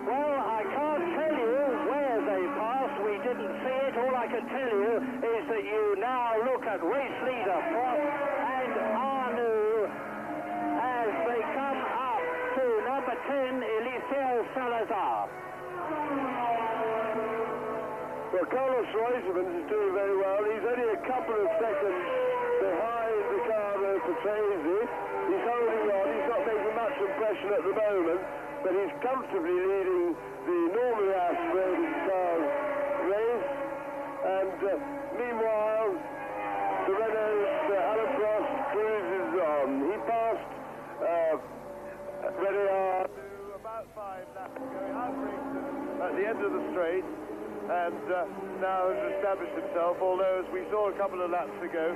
Well, I can't tell you where they passed. We didn't see it. All I can tell you is that you now look at race leader Prost and Arnoux as they come up to number 10, Eliseo Salazar. Well, Carlos Reutemann is doing very well. He's only a couple of seconds behind Ricardo Patrese. He's holding on. He's not making much impression at the moment, but he's comfortably leading the normally aspirated cars race. And meanwhile, the Renault's Alain Prost cruises on. He passed René Arnoux about 5 laps ago. He outraced him at the end of the straight, and now has established himself, although as we saw a couple of laps ago,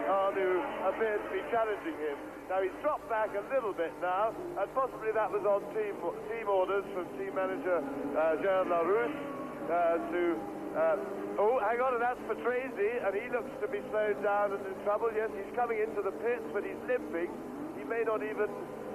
Arnoux appeared to be challenging him. Now he's dropped back a little bit now, and possibly that was on team orders from team manager Jean Larousse oh, hang on, and that's Patrese, and he looks to be slowed down and in trouble. Yes, he's coming into the pits, but he's limping. He may not even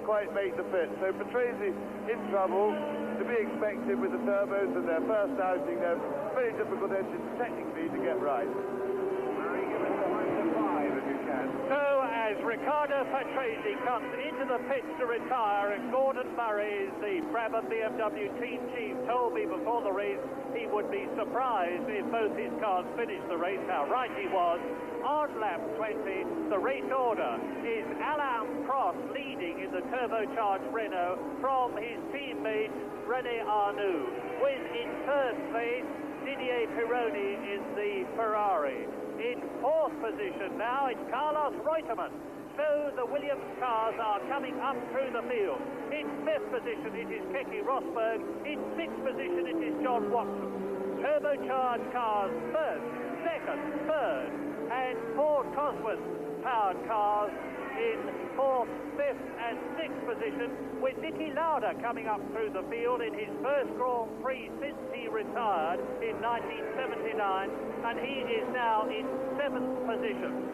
quite make the pit. So Patrese in trouble, to be expected with the turbos and their first outing. They're very difficult engines technically to get right. Murray, give us the 1 to 5 if you can. So as Ricardo Patrese comes into the pits to retire, and Gordon Murray, the Brabham BMW team chief, told me before the race he would be surprised if both his cars finished the race. How right he was. On lap 20, the race order is Alain Prost leading in the turbocharged Renault from his teammate René Arnoux, with in third place Didier Pironi in the Ferrari. In 4th position now it's Carlos Reutemann. So the Williams cars are coming up through the field. In 5th position it is Keke Rosberg. In 6th position it is John Watson. Turbocharged cars 1st, 2nd, 3rd, and Ford Cosworth powered cars in 4th, 5th and 6th position, with Niki Lauda coming up through the field in his first Grand Prix since he retired in 1979, and he is now in 7th position.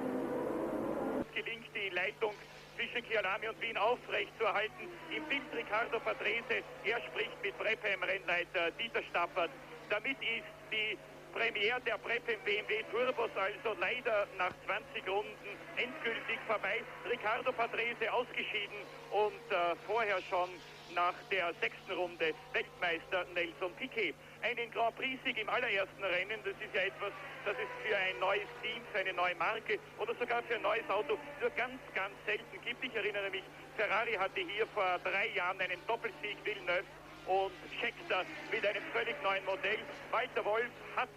Gelingt die Leitung zwischen Kyalami und Wien aufrecht zu erhalten. Im Bild Ricardo Patrese, er spricht mit Brabham-Rennleiter Dieter Staffert. Damit ist die Premiere der Brabham BMW Turbos also leider nach 20 Runden endgültig vorbei. Ricardo Patrese ausgeschieden und vorher schon nach der 6. Runde Weltmeister Nelson Piquet. Einen Grand Prix-Sieg im allerersten Rennen, das ist ja etwas, das es für ein neues Team, für eine neue Marke oder sogar für ein neues Auto nur ganz, ganz selten gibt. Ich erinnere mich, Ferrari hatte hier vor 3 Jahren einen Doppelsieg, Villeneuve und Scheckter mit einem völlig neuen Modell. Walter Wolf hat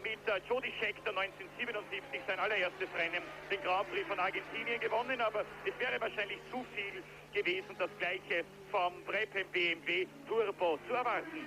mit Jody Scheckter 1977 sein allererstes Rennen, den Grand Prix von Argentinien gewonnen, aber es wäre wahrscheinlich zu viel gewesen, das Gleiche vom Brabham BMW Turbo zu erwarten.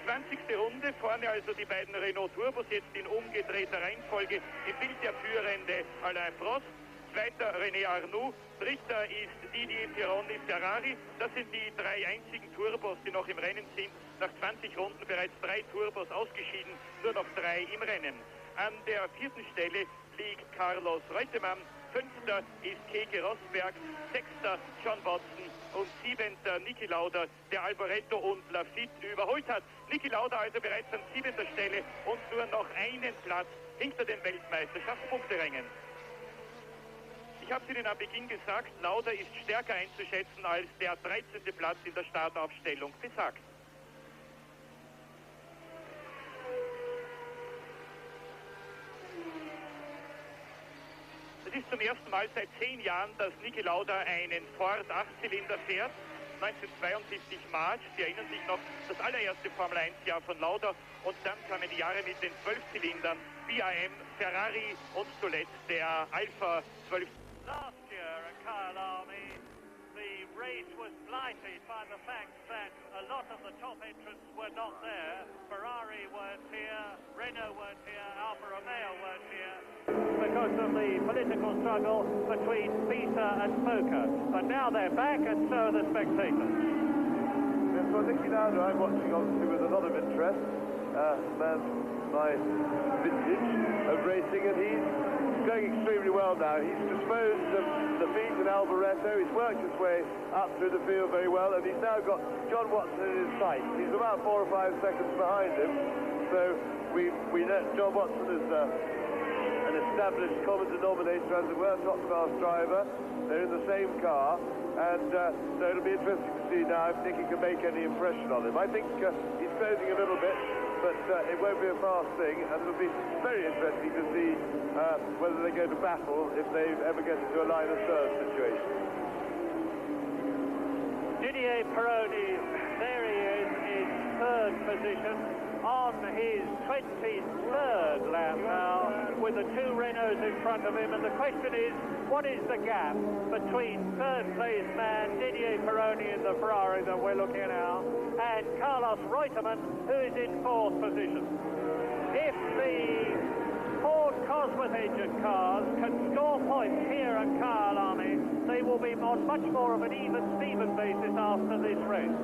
20. Runde, vorne also die beiden Renault Turbos, jetzt in umgedrehter Reihenfolge. Im Bild der führende Alain Prost, zweiter René Arnoux, dritter ist Didier Pironi Ferrari. Das sind die 3 einzigen Turbos, die noch im Rennen sind. Nach 20 Runden bereits 3 Turbos ausgeschieden, nur noch 3 im Rennen. An der 4. Stelle liegt Carlos Reutemann, 5. ist Keke Rosberg, 6. John Watson und 7. Niki Lauda, der Alboreto und Lafitte überholt hat. Niki Lauda also bereits an 7. Stelle und nur noch einen Platz hinter den Weltmeisterschaftspunkterängen. Ich habe es Ihnen am Beginn gesagt, Lauda ist stärker einzuschätzen als der 13. Platz in der Startaufstellung besagt. Es ist zum ersten Mal seit 10 Jahren, dass Niki Lauda einen Ford 8-Zylinder fährt. 1972 March, Sie erinnern sich noch, das allererste Formel-1-Jahr von Lauda. Und dann kamen die Jahre mit den 12 Zylindern, BAM, Ferrari und zuletzt der Alfa 12. Last year at Kyalami, the race was blighted by the fact that a lot of the top entrants were not there. Ferrari weren't here, Renault weren't here, Alfa Romeo weren't here, because of the political struggle between Pisa and FOCA. But now they're back, and so are the spectators. Yes, well, Niki Lauda I'm watching obviously with a lot of interest. Man, my vintage of racing, and he's going extremely well now. He's disposed of defeat in Alboreto. He's worked his way up through the field very well, and he's now got John Watson in his sight. He's about 4 or 5 seconds behind him, so we know John Watson is an established common denominator, as it were, top-class driver. They're in the same car, and so it'll be interesting to see now if Nicky can make any impression on him. I think he's closing a little bit, but it won't be a fast thing, and it'll be very interesting to see whether they go to battle if they ever get into a line of third situation. Didier Pironi, there he is in third position on his 23rd lap now, with the 2 Renaults in front of him, and the question is, what is the gap between third place man Didier Pironi in the Ferrari that we're looking at now, and Carlos Reutemann, who is in 4th position? If the Ford Cosworth engine cars can score points here at Kyalami, they will be on much more of an even Steven basis after this race.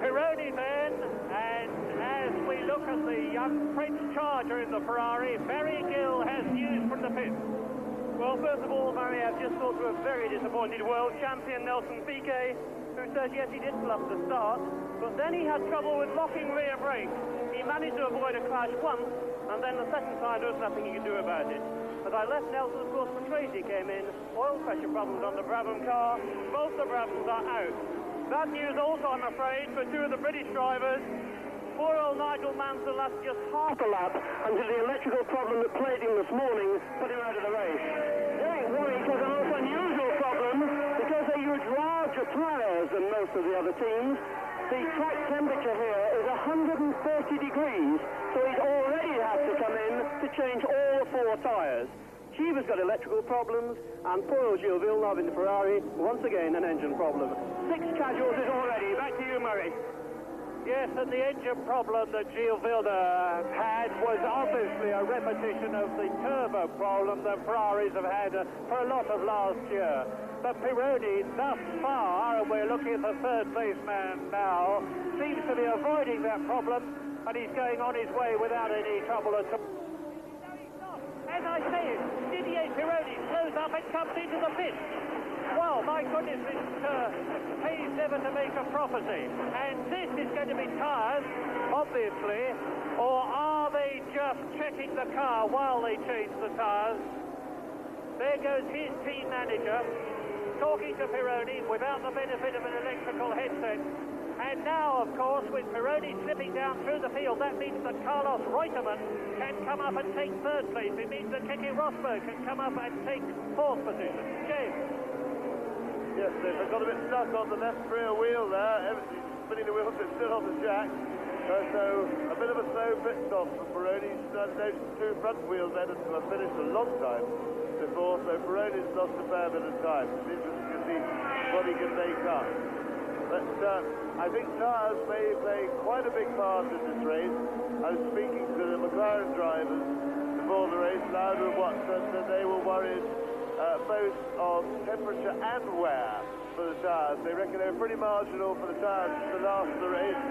Pironi then, and as we look at the young French charger in the Ferrari, Barry Gill has news from the pit. Well, first of all, Barry, I've just talked to a very disappointed world champion, Nelson Piquet, who says yes, he did pull up the start, but then he had trouble with locking rear brakes. He managed to avoid a crash once, and then the second time there was nothing he could do about it. As I left Nelson, of course, Patrese came in, oil pressure problems on the Brabham car, both the Brabhams are out. Bad news also, I'm afraid, for 2 of the British drivers. Poor old Nigel Mansell lasted just half a lap until the electrical problem that plagued him this morning put him out of the race. Derek Warwick has a most unusual problem because they use larger tyres than most of the other teams. The track temperature here is 130 degrees, so he's already had to come in to change all 4 tyres. Cheever's got electrical problems, and poor old Gilles Villeneuve in the Ferrari, once again an engine problem. 6 casualties already. Back to you, Murray. Yes, and the engine problem that Gilles Villeneuve had was obviously a repetition of the turbo problem that Ferraris have had for a lot of last year. But Pironi, thus far, and we're looking at the third place man now, seems to be avoiding that problem, and he's going on his way without any trouble at all. As I say it, Didier Pironi slows up and comes into the pit. Well, my goodness, it pays never to make a prophecy. And this is going to be tyres, obviously, or are they just checking the car while they change the tyres? There goes his team manager, talking to Pironi without the benefit of an electrical headset. And now, of course, with Pironi slipping down through the field, that means that Carlos Reutemann can come up and take 3rd place. It means that Keke Rosberg can come up and take 4th position. James. Yes, they've got a bit stuck on the left rear wheel there. Spinning the wheels, it's still on the jack. So a bit of a slow pit stop for Pironi. He's noticed 2 front wheels then to have finished a long time before, so Pironi's lost a fair bit of time. It's interesting to see what he can make up. But I think tyres may play quite a big part in this race. I was speaking to the McLaren drivers before the race, Lauda and Watson, that they were worried both on temperature and wear for the tyres. They reckon they were pretty marginal for the tyres to last the race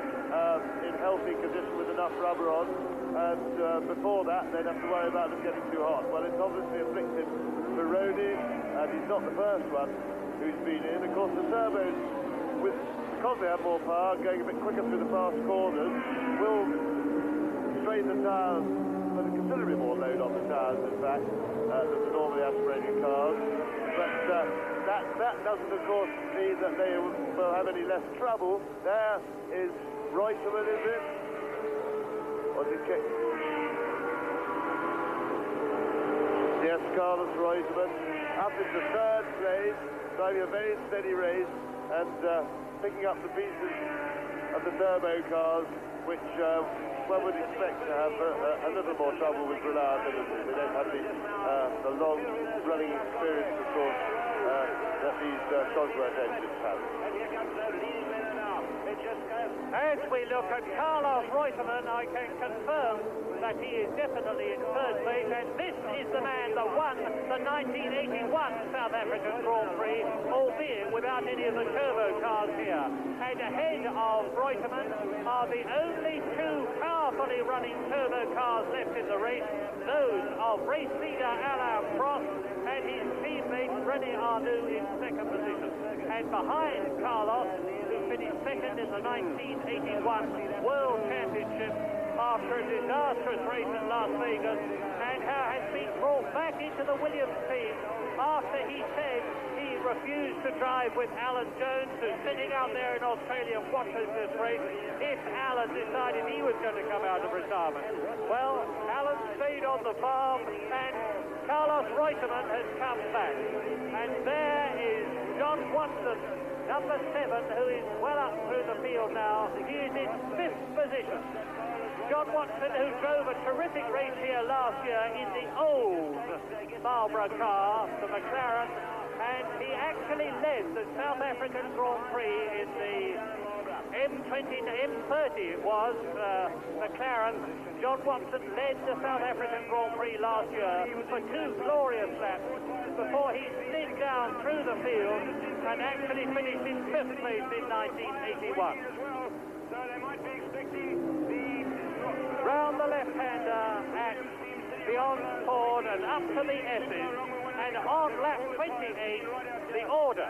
in healthy condition with enough rubber on. And before that, they'd have to worry about them getting too hot. Well, it's obviously afflicted Pironi, and he's not the first one who's been in. Of course, the turbos, because they have more power, going a bit quicker through the fast corners, will strain the tyres, put a considerably more load on the tyres, in fact, than the normally aspirating cars. But that doesn't, of course, mean that they will have any less trouble. There is Reutemann, is it? Or did Keke? Yes, Carlos Reutemann up into 3rd place, driving a very steady race and picking up the pieces of the turbo cars, which one would expect to have a little more trouble with reliability. They don't have the long-running experience, of course, that these Cosworth engines have. As we look at Carlos Reutemann, I can confirm that he is definitely in third place, and this is the man that won the 1981 South African Grand Prix, albeit without any of the turbo cars here. And ahead of Reutemann are the only two powerfully running turbo cars left in the race, those of race leader Alain Prost and his teammate René Arnoux in second position. And behind Carlos, who finished second in the 1981 World Championship after a disastrous race in Las Vegas, and has been brought back into the Williams team after he said he refused to drive with Alan Jones, who's sitting out there in Australia watching this race, if Alan decided he was going to come out of retirement. Well, Alan stayed on the farm, and Carlos Reutemann has come back. And there is John Watson, number 7, who is well up through the field now. He is in 5th position. John Watson, who drove a terrific race here last year in the old Marlboro car, the McLaren, and he actually led the South African Grand Prix in the M30 it was, McLaren. John Watson led the South African Grand Prix last year for 2 glorious laps before he slid down through the field and actually finished in 5th place in 1981. So they might be expecting round the left-hander at beyond Ford and up to the S's, and on lap 28, the order.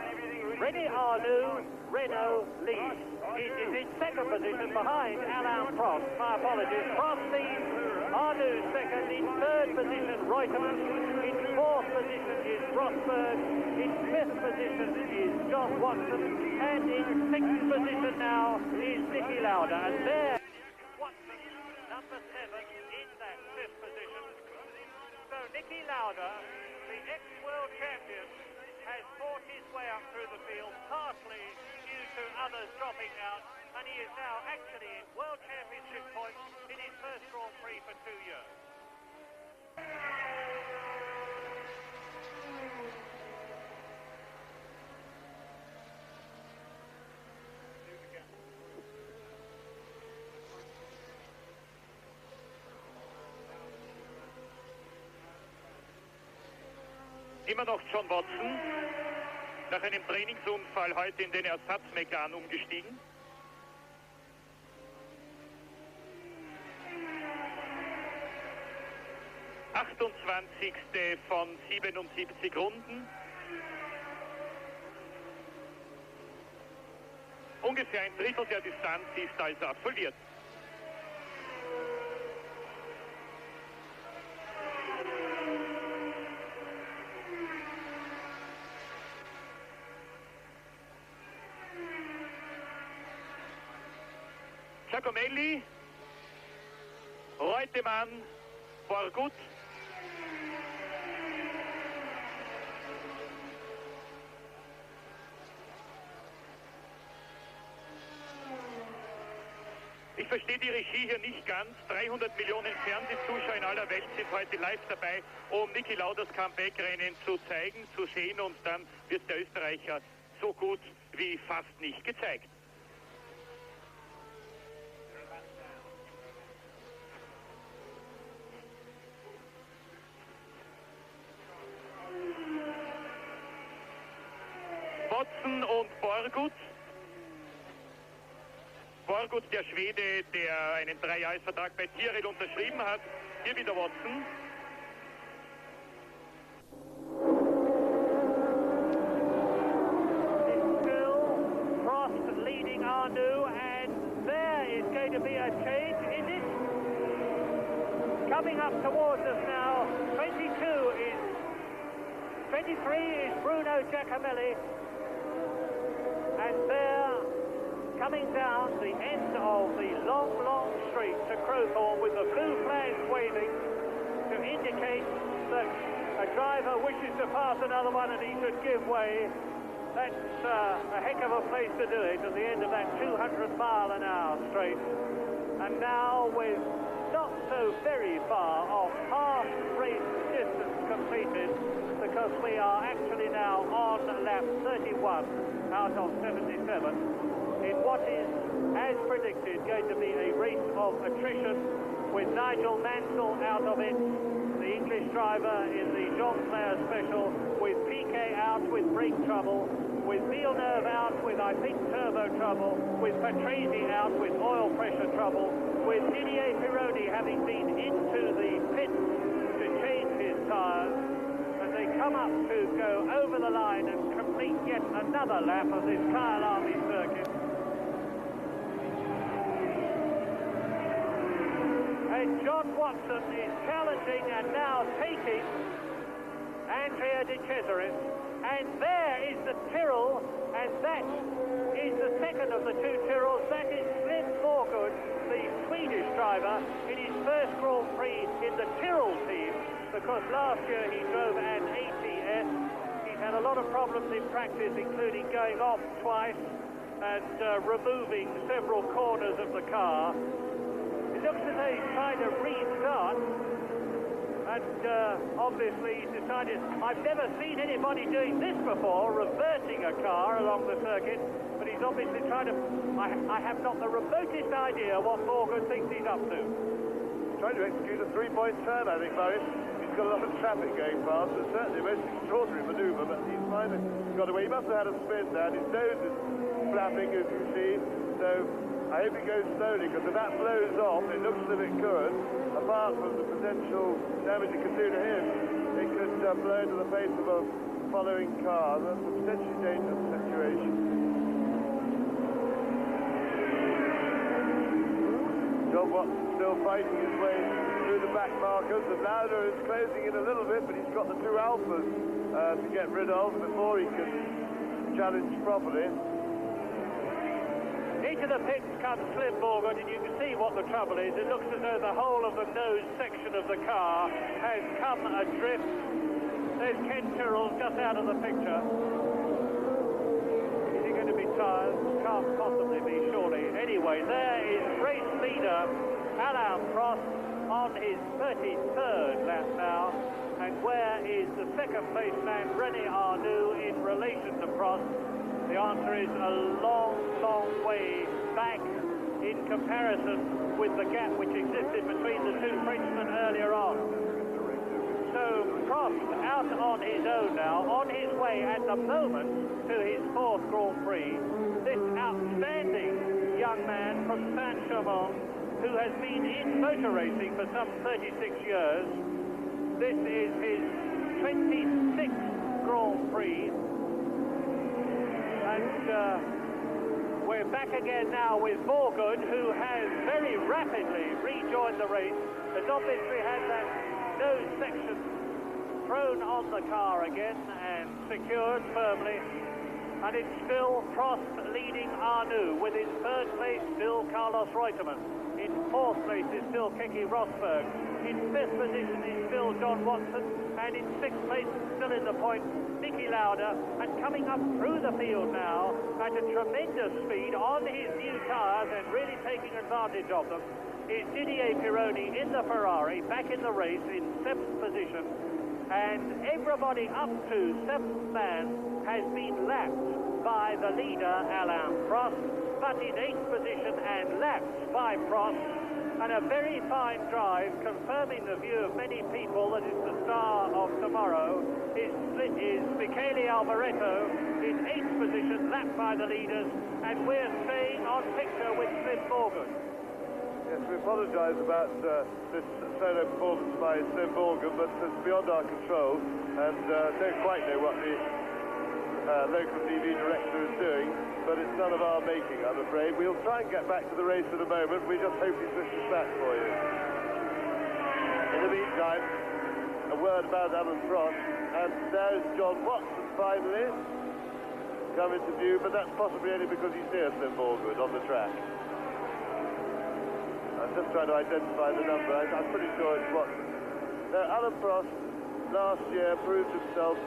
René Arnoux, Renault leads. It is in second position behind Alain Prost. My apologies. Prost leads, Arnoux second. In third position, Reutemann. In fourth position is Rosberg. In 5th position is John Watson. And in 6th position now is Niki Lauda. And there, Watson, number 7, in that 5th position. So Niki Lauda, the ex-world champion, has fought his way up through the field, partly due to others dropping out, and he is now actually in World Championship points in his first Grand Prix for 2 years. Immer noch John Watson, nach einem Trainingsunfall heute in den Ersatzmekan umgestiegen. ...28. von 77 Runden. Ungefähr ein Drittel der Distanz ist also absolviert. Giacomelli, Reutemann, Borgut. Ich verstehe die Regie hier nicht ganz. 300 Millionen Fernsehzuschauer in aller Welt sind heute live dabei, um Niki Laudas Comeback-Rennen zu zeigen, zu sehen, und dann wird der Österreicher so gut wie fast nicht gezeigt. Watson und Borgut. Borgut, der Schwede, der einen 3-Jahres-Vertrag bei Tyrrell unterschrieben hat. Hier wieder Watson. Still Prost leading Arnoux, and there is going to be a change. Is it? Coming up towards us now, 23 is Bruno Giacomelli. And there, coming down the end of the long, long street to Crowthorne with the blue flags waving to indicate that a driver wishes to pass another one and he should give way. That's a heck of a place to do it at the end of that 200-mile-an-hour straight. And now with not so very far off half race distance completed, because we are actually now on lap 31 out of 77 in what is, as predicted, going to be a race of attrition with Nigel Mansell out of it, the English driver in the Jean Clair Special, with Piquet out with brake trouble, with Villeneuve out with, I think, turbo trouble, with Patrese out with oil pressure trouble, with Didier Pironi having been into the pits to change his tyres, and they come up to go over the line and complete yet another lap of this Kyalami circuit. And John Watson is challenging and now taking Andrea De Cesaris. And there is the Tyrrell, and that is the second of the two Tyrrells. That is Slim Thorgood, the Swedish driver, in his first Grand Prix in the Tyrrell team, because last year he drove an ATS. He's had a lot of problems in practice, including going off twice and removing several corners of the car. It looks as though he's trying to restart, and obviously he's decided, I've never seen anybody doing this before, reversing a car along the circuit, but he's obviously trying to, I have not the remotest idea what Thorgood thinks he's up to. Trying to execute a three-point turn, I think, Barry. He's got a lot of traffic going past. It's certainly a most extraordinary manoeuvre, but he's finally got away. He must have had a spin down. His nose is flapping, as you see, so I hope he goes slowly, because if that blows off, it looks as if it could, apart from the potential damage it could do to him, it could blow into the face of a following car. That's a potentially dangerous situation. John Watson still fighting his way through the back markers, and Lauda is closing in a little bit, but he's got the two Alphas to get rid of before he can challenge properly. Into the pits comes Slim Thorgood, and you can see what the trouble is. It looks as though the whole of the nose section of the car has come adrift. There's Ken Tyrrell just out of the picture. Is he going to be tired? Can't possibly be, surely. Anyway, there is race leader Alain Prost on his 33rd lap now. And where is the second place man, René Arnoux, in relation to Prost? The answer is a long, long way back in comparison with the gap which existed between the two Frenchmen earlier on. So Prost out on his own now, on his way at the moment to his fourth Grand Prix. This outstanding young man from Saint-Chamond, who has been in motor racing for some 36 years. This is his 26th Grand Prix. And we're back again now with Thorgood, who has very rapidly rejoined the race, has obviously had that nose section thrown on the car again and secured firmly. And it's still Prost leading Arnoux, with in third place still Carlos Reutemann. In fourth place is still Keke Rosberg. In fifth position is still John Watson. And in sixth place, still in the point, Niki Lauda. And coming up through the field now at a tremendous speed on his new tyres and really taking advantage of them is Didier Pironi in the Ferrari, back in the race in seventh position. And everybody up to seventh man has been lapped by the leader, Alain Prost, but in eighth position and lapped by Prost. And a very fine drive, confirming the view of many people that it's the star of tomorrow, is Michele Alboreto in eighth position, lapped by the leaders, and we're staying on picture with Slim Thorgood. Yes, we apologise about this solo performance by Slim Thorgood, but it's beyond our control, and don't quite know what the local TV director is doing, but it's none of our making, I'm afraid. We'll try and get back to the race in a moment. We just hope he's listening back for you. In the meantime, a word about Alain Prost, and there's John Watson finally come into view, but that's possibly only because he's near Slim Thorgood on the track. I'm just trying to identify the number. I'm pretty sure it's Watson. Alain Prost last year proved himself,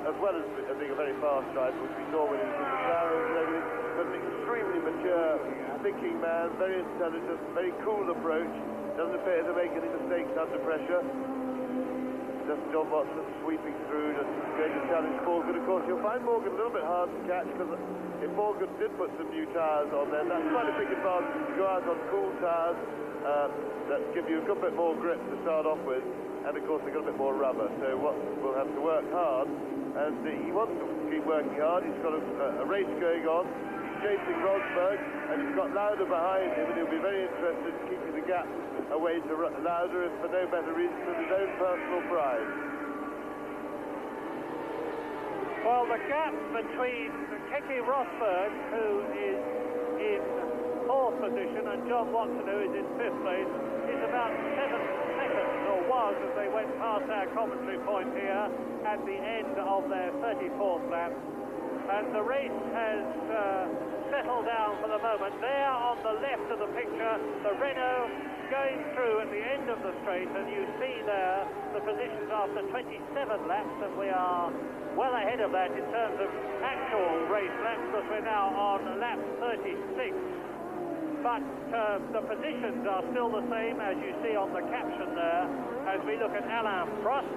as well as being a very fast driver, which we saw when he was in the Barrows and everything, but an extremely mature, thinking man, very intelligent, very cool approach, doesn't appear to make any mistakes under pressure. Just John Watson sweeping through, just going to challenge Morgan. Of course, you'll find Morgan a little bit hard to catch, because if Morgan did put some new tyres on there, that's quite a big advantage to go out on cool tyres that give you a good bit more grip to start off with, and of course they've got a bit more rubber, so Watson will have to work hard, and he wants to keep working hard. He's got a race going on, he's chasing Rosberg, and he's got Lauda behind him, and he'll be very interested in keeping the gap away to Lauda, if for no better reason than his own personal pride. Well, the gap between Keke Rosberg, who is in 4th position, and John Watson, who is in 5th place, is about 7 seconds, or was, as they went past our commentary point here at the end of their 34th lap. And the race has settled down for the moment. There on the left of the picture, the Renault going through at the end of the straight, and you see there the positions after 27 laps, and we are well ahead of that in terms of actual race laps, because we're now on lap 36. But the positions are still the same, as you see on the caption there, as we look at Alain Prost.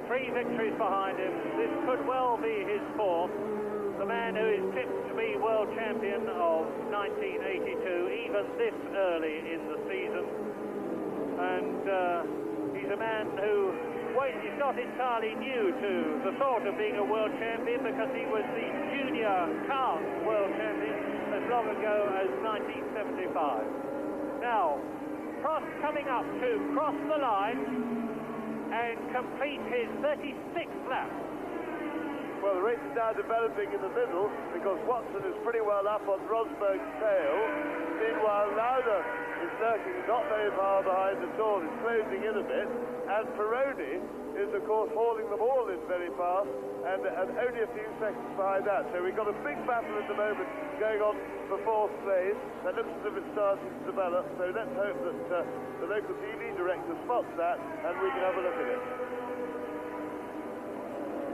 3 victories behind him. This could well be his 4th. The man who is tipped to be world champion of 1982, even this early in the season. And he's a man who, well, he's not entirely new to the thought of being a world champion, because he was the junior kart world champion as long ago as 1975. Now, Prost coming up to cross the line and complete his 36th lap. Well, the race is now developing in the middle, because Watson is pretty well up on Rosberg's tail. Meanwhile, Lauda is lurking not very far behind at all. He's closing in a bit. And Pironi is, of course, hauling them all in very fast, and only a few seconds behind that. So we've got a big battle at the moment going on for 4th place. That looks as if it's starting to develop. So let's hope that the local TV director spots that, and we can have a look at it.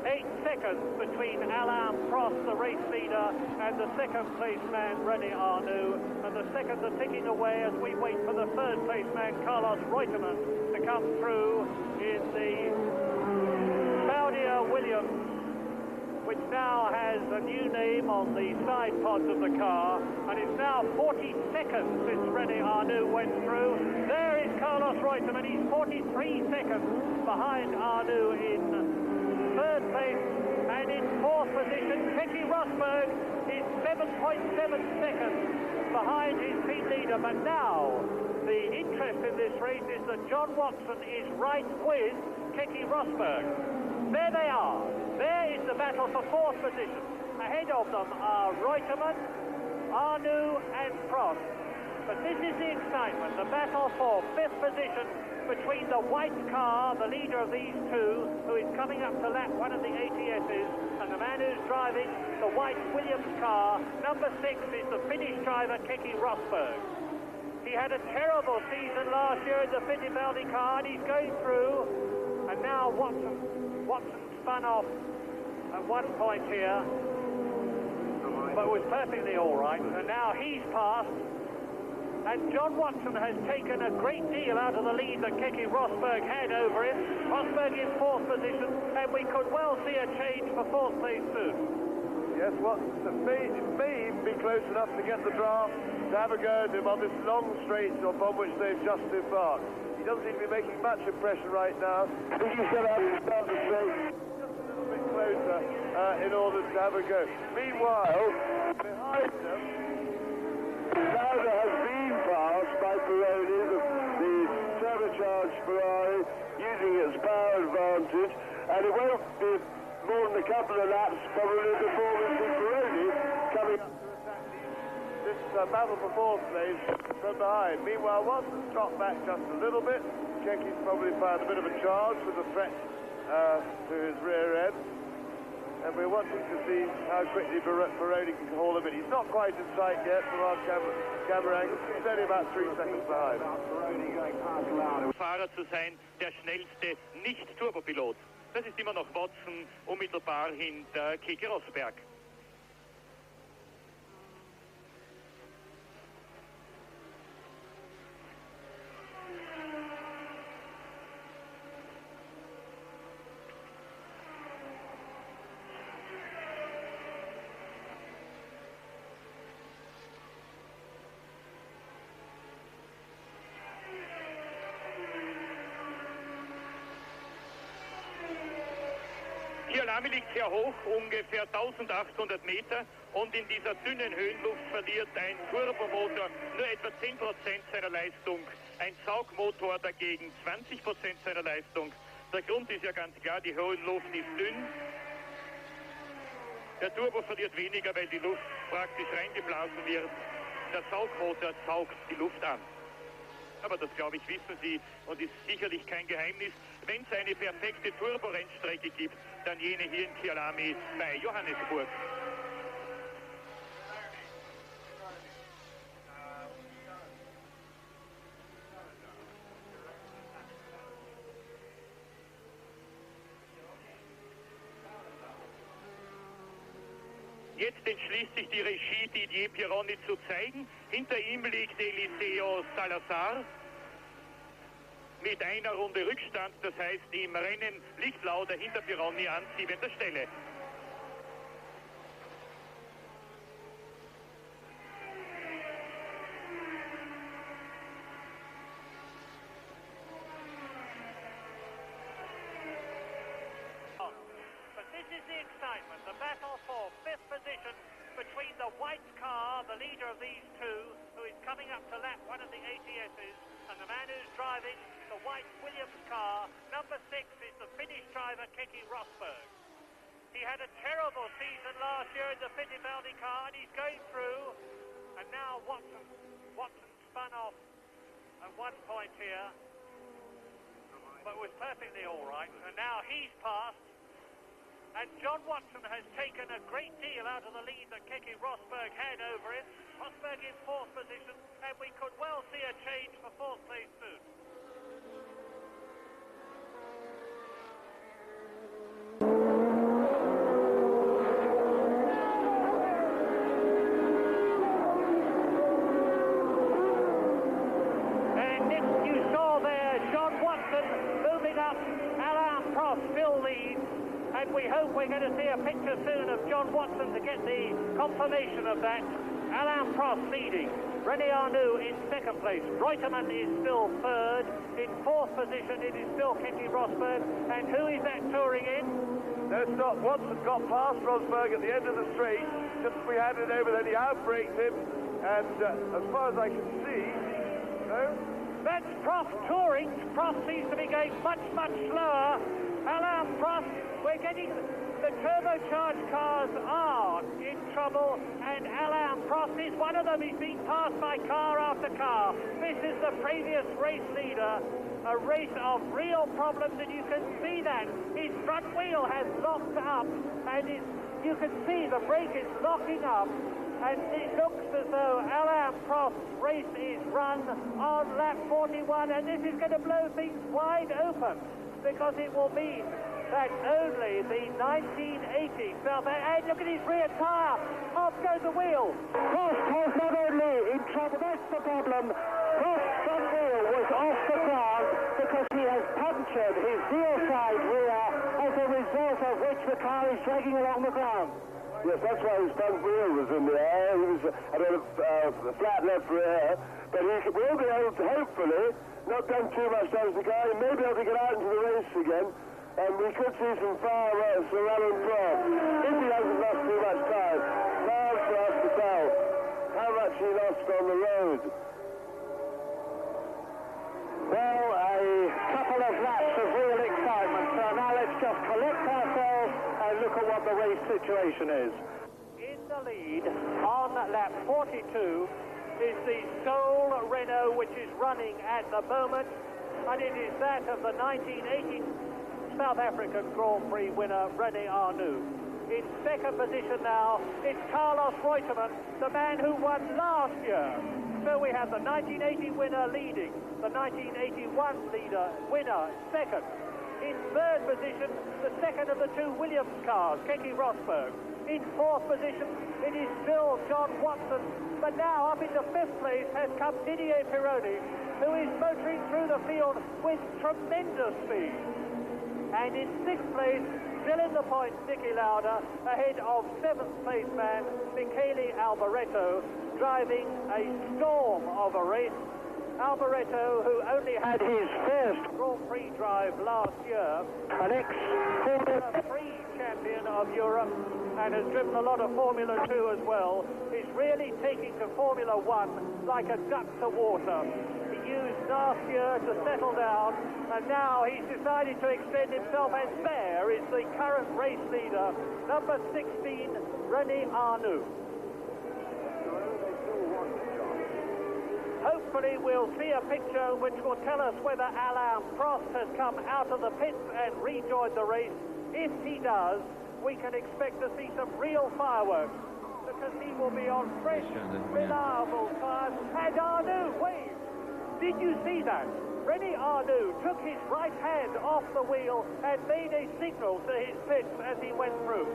8 seconds between Alain Prost, the race leader, and the 2nd place man, René Arnoux. And the seconds are ticking away as we wait for the 3rd place man, Carlos Reutemann, to come through in the Saudia Williams, which now has a new name on the side pods of the car. And it's now 40 seconds since René Arnoux went through. There is Carlos Reutemann. He's 43 seconds behind Arnoux in 3rd place, and in 4th position, Keke Rosberg is 7.7 seconds behind his team leader. But now, the interest in this race is that John Watson is right with Keke Rosberg. There they are. There is the battle for 4th position. Ahead of them are Reutemann, Arnoux and Prost. But this is the excitement, the battle for 5th position between the white car, the leader of these two, who is coming up to lap 1 of the ATSs, and the man who's driving the white Williams car, number 6, is the Finnish driver, Keke Rosberg. He had a terrible season last year in the Fittipaldi car, and he's going through, and now Watson spun off at one point here, but was perfectly all right, and now he's passed. And John Watson has taken a great deal out of the lead that Keke Rosberg had over him. Rosberg in 4th position, and we could well see a change for 4th place soon. Yes, Watson may even be close enough to get the draft to have a go at him on this long straight upon which they've just embarked. He doesn't seem to be making much impression right now. I think he's going to have to start the straight just a little bit closer in order to have a go. Meanwhile, behind them, Lauda has been passed by Pironi, the turbocharged Ferrari, using its power advantage, and it won't be more than a couple of laps probably before we see Pironi coming up to attack this battle for 4th place from behind. Meanwhile, Watson's dropped back just a little bit. Keke's probably found a bit of a charge with the threat to his rear end. and we're watching to see how quickly Baroni can haul him in. He's not quite in sight yet from our camera angle. He's only about 3 seconds behind. Fahrer zu sein, der schnellste Nicht-Turbopilot. Das ist immer noch Watson, unmittelbar hinter Keke Rosberg. Kyalami liegt sehr hoch, ungefähr 1800 Meter, und in dieser dünnen Höhenluft verliert ein Turbomotor nur etwa 10% seiner Leistung, ein Saugmotor dagegen 20% seiner Leistung. Der Grund ist ja ganz klar, die Höhenluft ist dünn. Der Turbo verliert weniger, weil die Luft praktisch reingeblasen wird. Der Saugmotor saugt die Luft an. Aber das, glaube ich, wissen Sie und ist sicherlich kein Geheimnis. Wenn es eine perfekte Turbo-Rennstrecke gibt, dann jene hier in Kyalami bei Johannesburg. Jetzt entschließt sich die Regie, Didier Pironi zu zeigen. Hinter ihm liegt Eliseo Salazar mit einer Runde Rückstand. Das heißt, im Rennen liegt Lauda hinter Pironi an 7. Stelle. But this is the excitement, the battle for 5th position between the white car, the leader of these two, who is coming up to lap one of the ATSs, and the man who's driving the white Williams car, number 6, is the Finnish driver Keke Rosberg. He had a terrible season last year in the Fittipaldi car, and he's going through, and now Watson spun off at one point here, but was perfectly all right, and now he's passed. And John Watson has taken a great deal out of the lead that Keke Rosberg had over him. Rosberg in 4th position, and we could well see a change for 4th place soon. And Nick, you saw there John Watson moving up. Alain Prost still leads. And we hope we're going to see a picture soon of John Watson to get the confirmation of that. Alain Prost leading. René Arnoux in 2nd place. Reutemann is still 3rd. In 4th position, it is still Keke Rosberg. And who is that touring in? No, stop. Watson got past Rosberg at the end of the straight. Just as we had it over, then he outbraked him. And as far as I can see, no? That's Prost touring. Prost seems to be going much, much slower. Alain Prost, we're getting the turbocharged cars are in trouble, and Alain Prost is one of them. He's being passed by car after car. This is the previous race leader, a race of real problems, and you can see that. His front wheel has locked up, and you can see the brake is locking up, and it looks as though Alain Prost's race is run on lap 41, and this is going to blow things wide open, because it will mean that only the 1980 South Africa, and look at his rear tyre, off goes the wheel. Prost was not only in trouble, that's the problem. Prost's front wheel was off the ground because he has punctured his rear side rear, as a result of which the car is dragging along the ground. Yes, that's why his front wheel was in the air. He was at a flat left rear, but he will be able to, hopefully, not done too much damage to the car. He may be able to get out into the race again, and we could see some fireworks for Alain Prost, if he hasn't lost too much time. Hard for us to tell how much he lost on the road. Well, a couple of laps of real excitement, so now let's just collect ourselves and look at what the race situation is. In the lead on lap 42 is the sole Renault which is running at the moment, and it is that of the 1980 South African Grand Prix winner René Arnoux. In second position now, it's Carlos Reutemann, the man who won last year. So we have the 1980 winner leading, the 1981 winner second. In third position, the second of the two Williams cars, Keke Rosberg. In fourth position, it is still John Watson, but now up into fifth place has come Didier Pironi, who is motoring through the field with tremendous speed. And in sixth place, still in the points, Niki Lauda, ahead of seventh place man, Michele Alboreto, driving a storm of a race. Alboreto, who only had his first Grand Prix drive last year, an ex-Formula 3 champion of Europe, and has driven a lot of Formula 2 as well, is really taking to Formula 1 like a duck to water. He used last year to settle down, and now he's decided to extend himself, and there is the current race leader, number 16, René Arnoux. Hopefully we'll see a picture which will tell us whether Alain Prost has come out of the pits and rejoined the race. If he does, we can expect to see some real fireworks, because he will be on fresh, reliable tires. And Arnoux waved. Did you see that? René Arnoux took his right hand off the wheel and made a signal to his pits as he went through.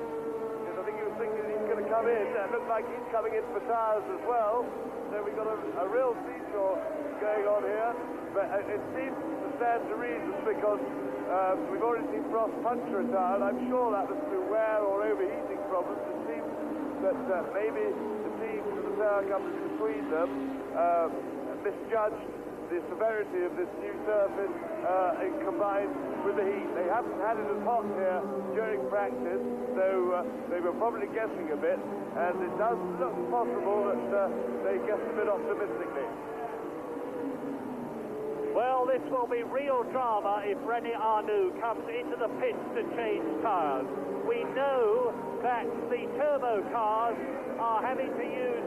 Yes, I think he was thinking he's going to come in. It looks like he's coming in for tires as well. So we've got a real seesaw going on here. But it seems to stand to reason, because we've already seen Prost puncture a tire, and I'm sure that was through wear or overheating problems. It seems that maybe the teams and the tire companies between them misjudged the severity of this new surface combined with the heat. They haven't had it as hot here during practice, so they were probably guessing a bit, and it does look possible that they guessed a bit optimistically. Well, this will be real drama if René Arnoux comes into the pits to change tyres. We know that the turbo cars are having to use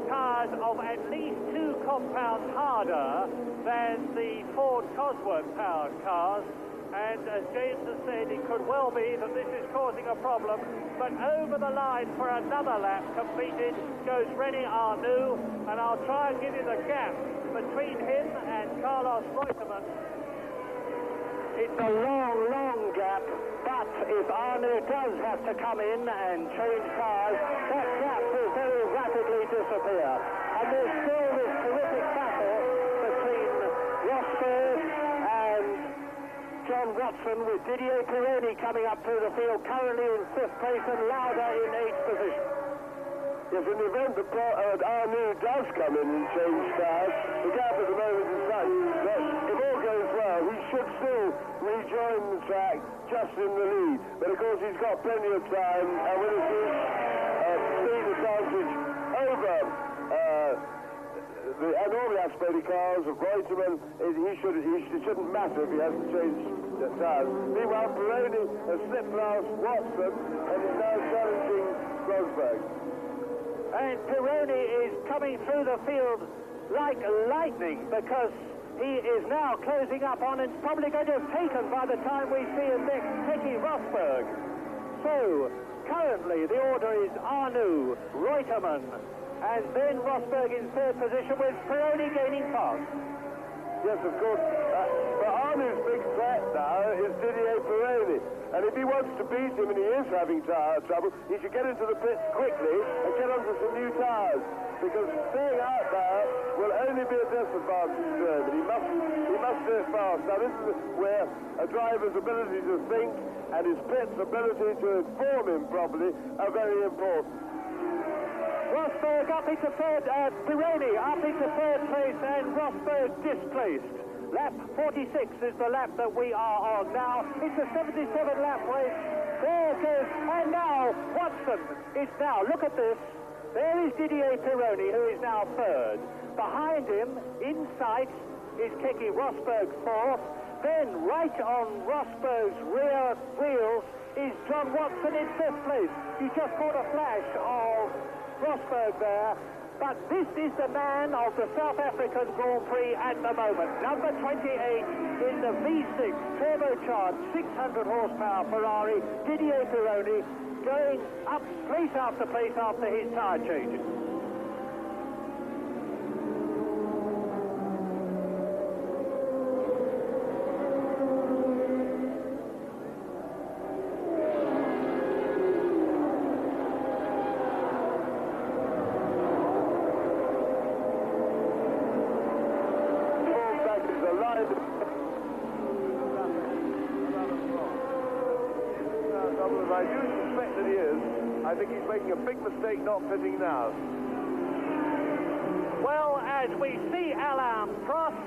tyres of at least 2 compounds harder than the Ford Cosworth-powered cars. And as James has said, it could well be that this is causing a problem. But over the line for another lap completed goes René Arnoux, and I'll try and give you the gap between him and Carlos Reutemann. It's a long, long gap, but if Arnoux does have to come in and change cars, that gap will very rapidly disappear. And there's still this terrific battle between Rosberg and John Watson, with Didier Pironi coming up through the field, currently in 5th place, and Lauda in 8th position. Yes, in the event that Arnoux does come in and change tires, the gap at the moment is such that if all goes well, he should still rejoin the track just in the lead. But of course, he's got plenty of time, and with his speed advantage over the normally aspirated cars of Reutemann, it shouldn't matter if he hasn't changed tires. Meanwhile, Pironi has slipped past Watson and is now challenging Rosberg. And Pironi is coming through the field like lightning, because he is now closing up on, and probably going to have taken by the time we see him next, Keke Rosberg. So, currently the order is Arnoux, Reutemann, and then Rosberg in 3rd position, with Pironi gaining fast. Yes, of course. But Arnoux's big threat now is Didier Pironi. And if he wants to beat him, and he is having tyre trouble, he should get into the pits quickly and get onto some new tyres. Because staying out there will only be a disadvantage to him. And he must do it fast. Now, this is where a driver's ability to think and his pit's ability to inform him properly are very important. Rosberg up into Pironi up into 3rd place, and Rosberg displaced. Lap 46 is the lap that we are on now. It's a 77-lap race. There it is, and now Watson is now, look at this. There is Didier Pironi, who is now 3rd. Behind him, in sight, is Keke Rosberg 4th. Then, right on Rosberg's rear wheels, is John Watson in 5th place. You just caught a flash of Rosberg there, but this is the man of the South African Grand Prix at the moment. Number 28 in the V6 turbocharged 600 horsepower Ferrari, Didier Pironi, going up place after place after his tyre changes. I do suspect that he is. I think he's making a big mistake not pitting now. Well, as we see Alain Prost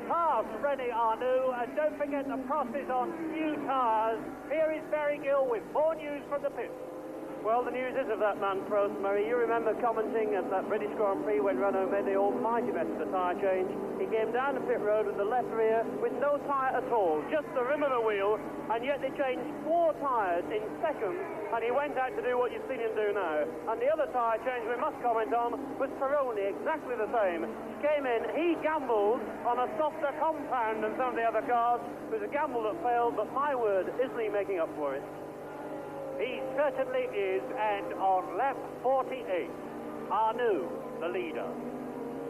pass René Arnoux, and don't forget the Prost is on new tyres. Here is Barry Gill with more news from the pit. Well, the news is of that man, Prost, Murray. You remember commenting at that British Grand Prix when Renault made the almighty mess of the tyre change. He came down the pit road with the left rear with no tyre at all, just the rim of the wheel, and yet they changed 4 tyres in seconds, and he went out to do what you've seen him do now. And the other tyre change we must comment on was Pironi, exactly the same. Came in, he gambled on a softer compound than some of the other cars. It was a gamble that failed, but my word, isn't he making up for it? He certainly is, and on lap 48, Arnoux, the leader.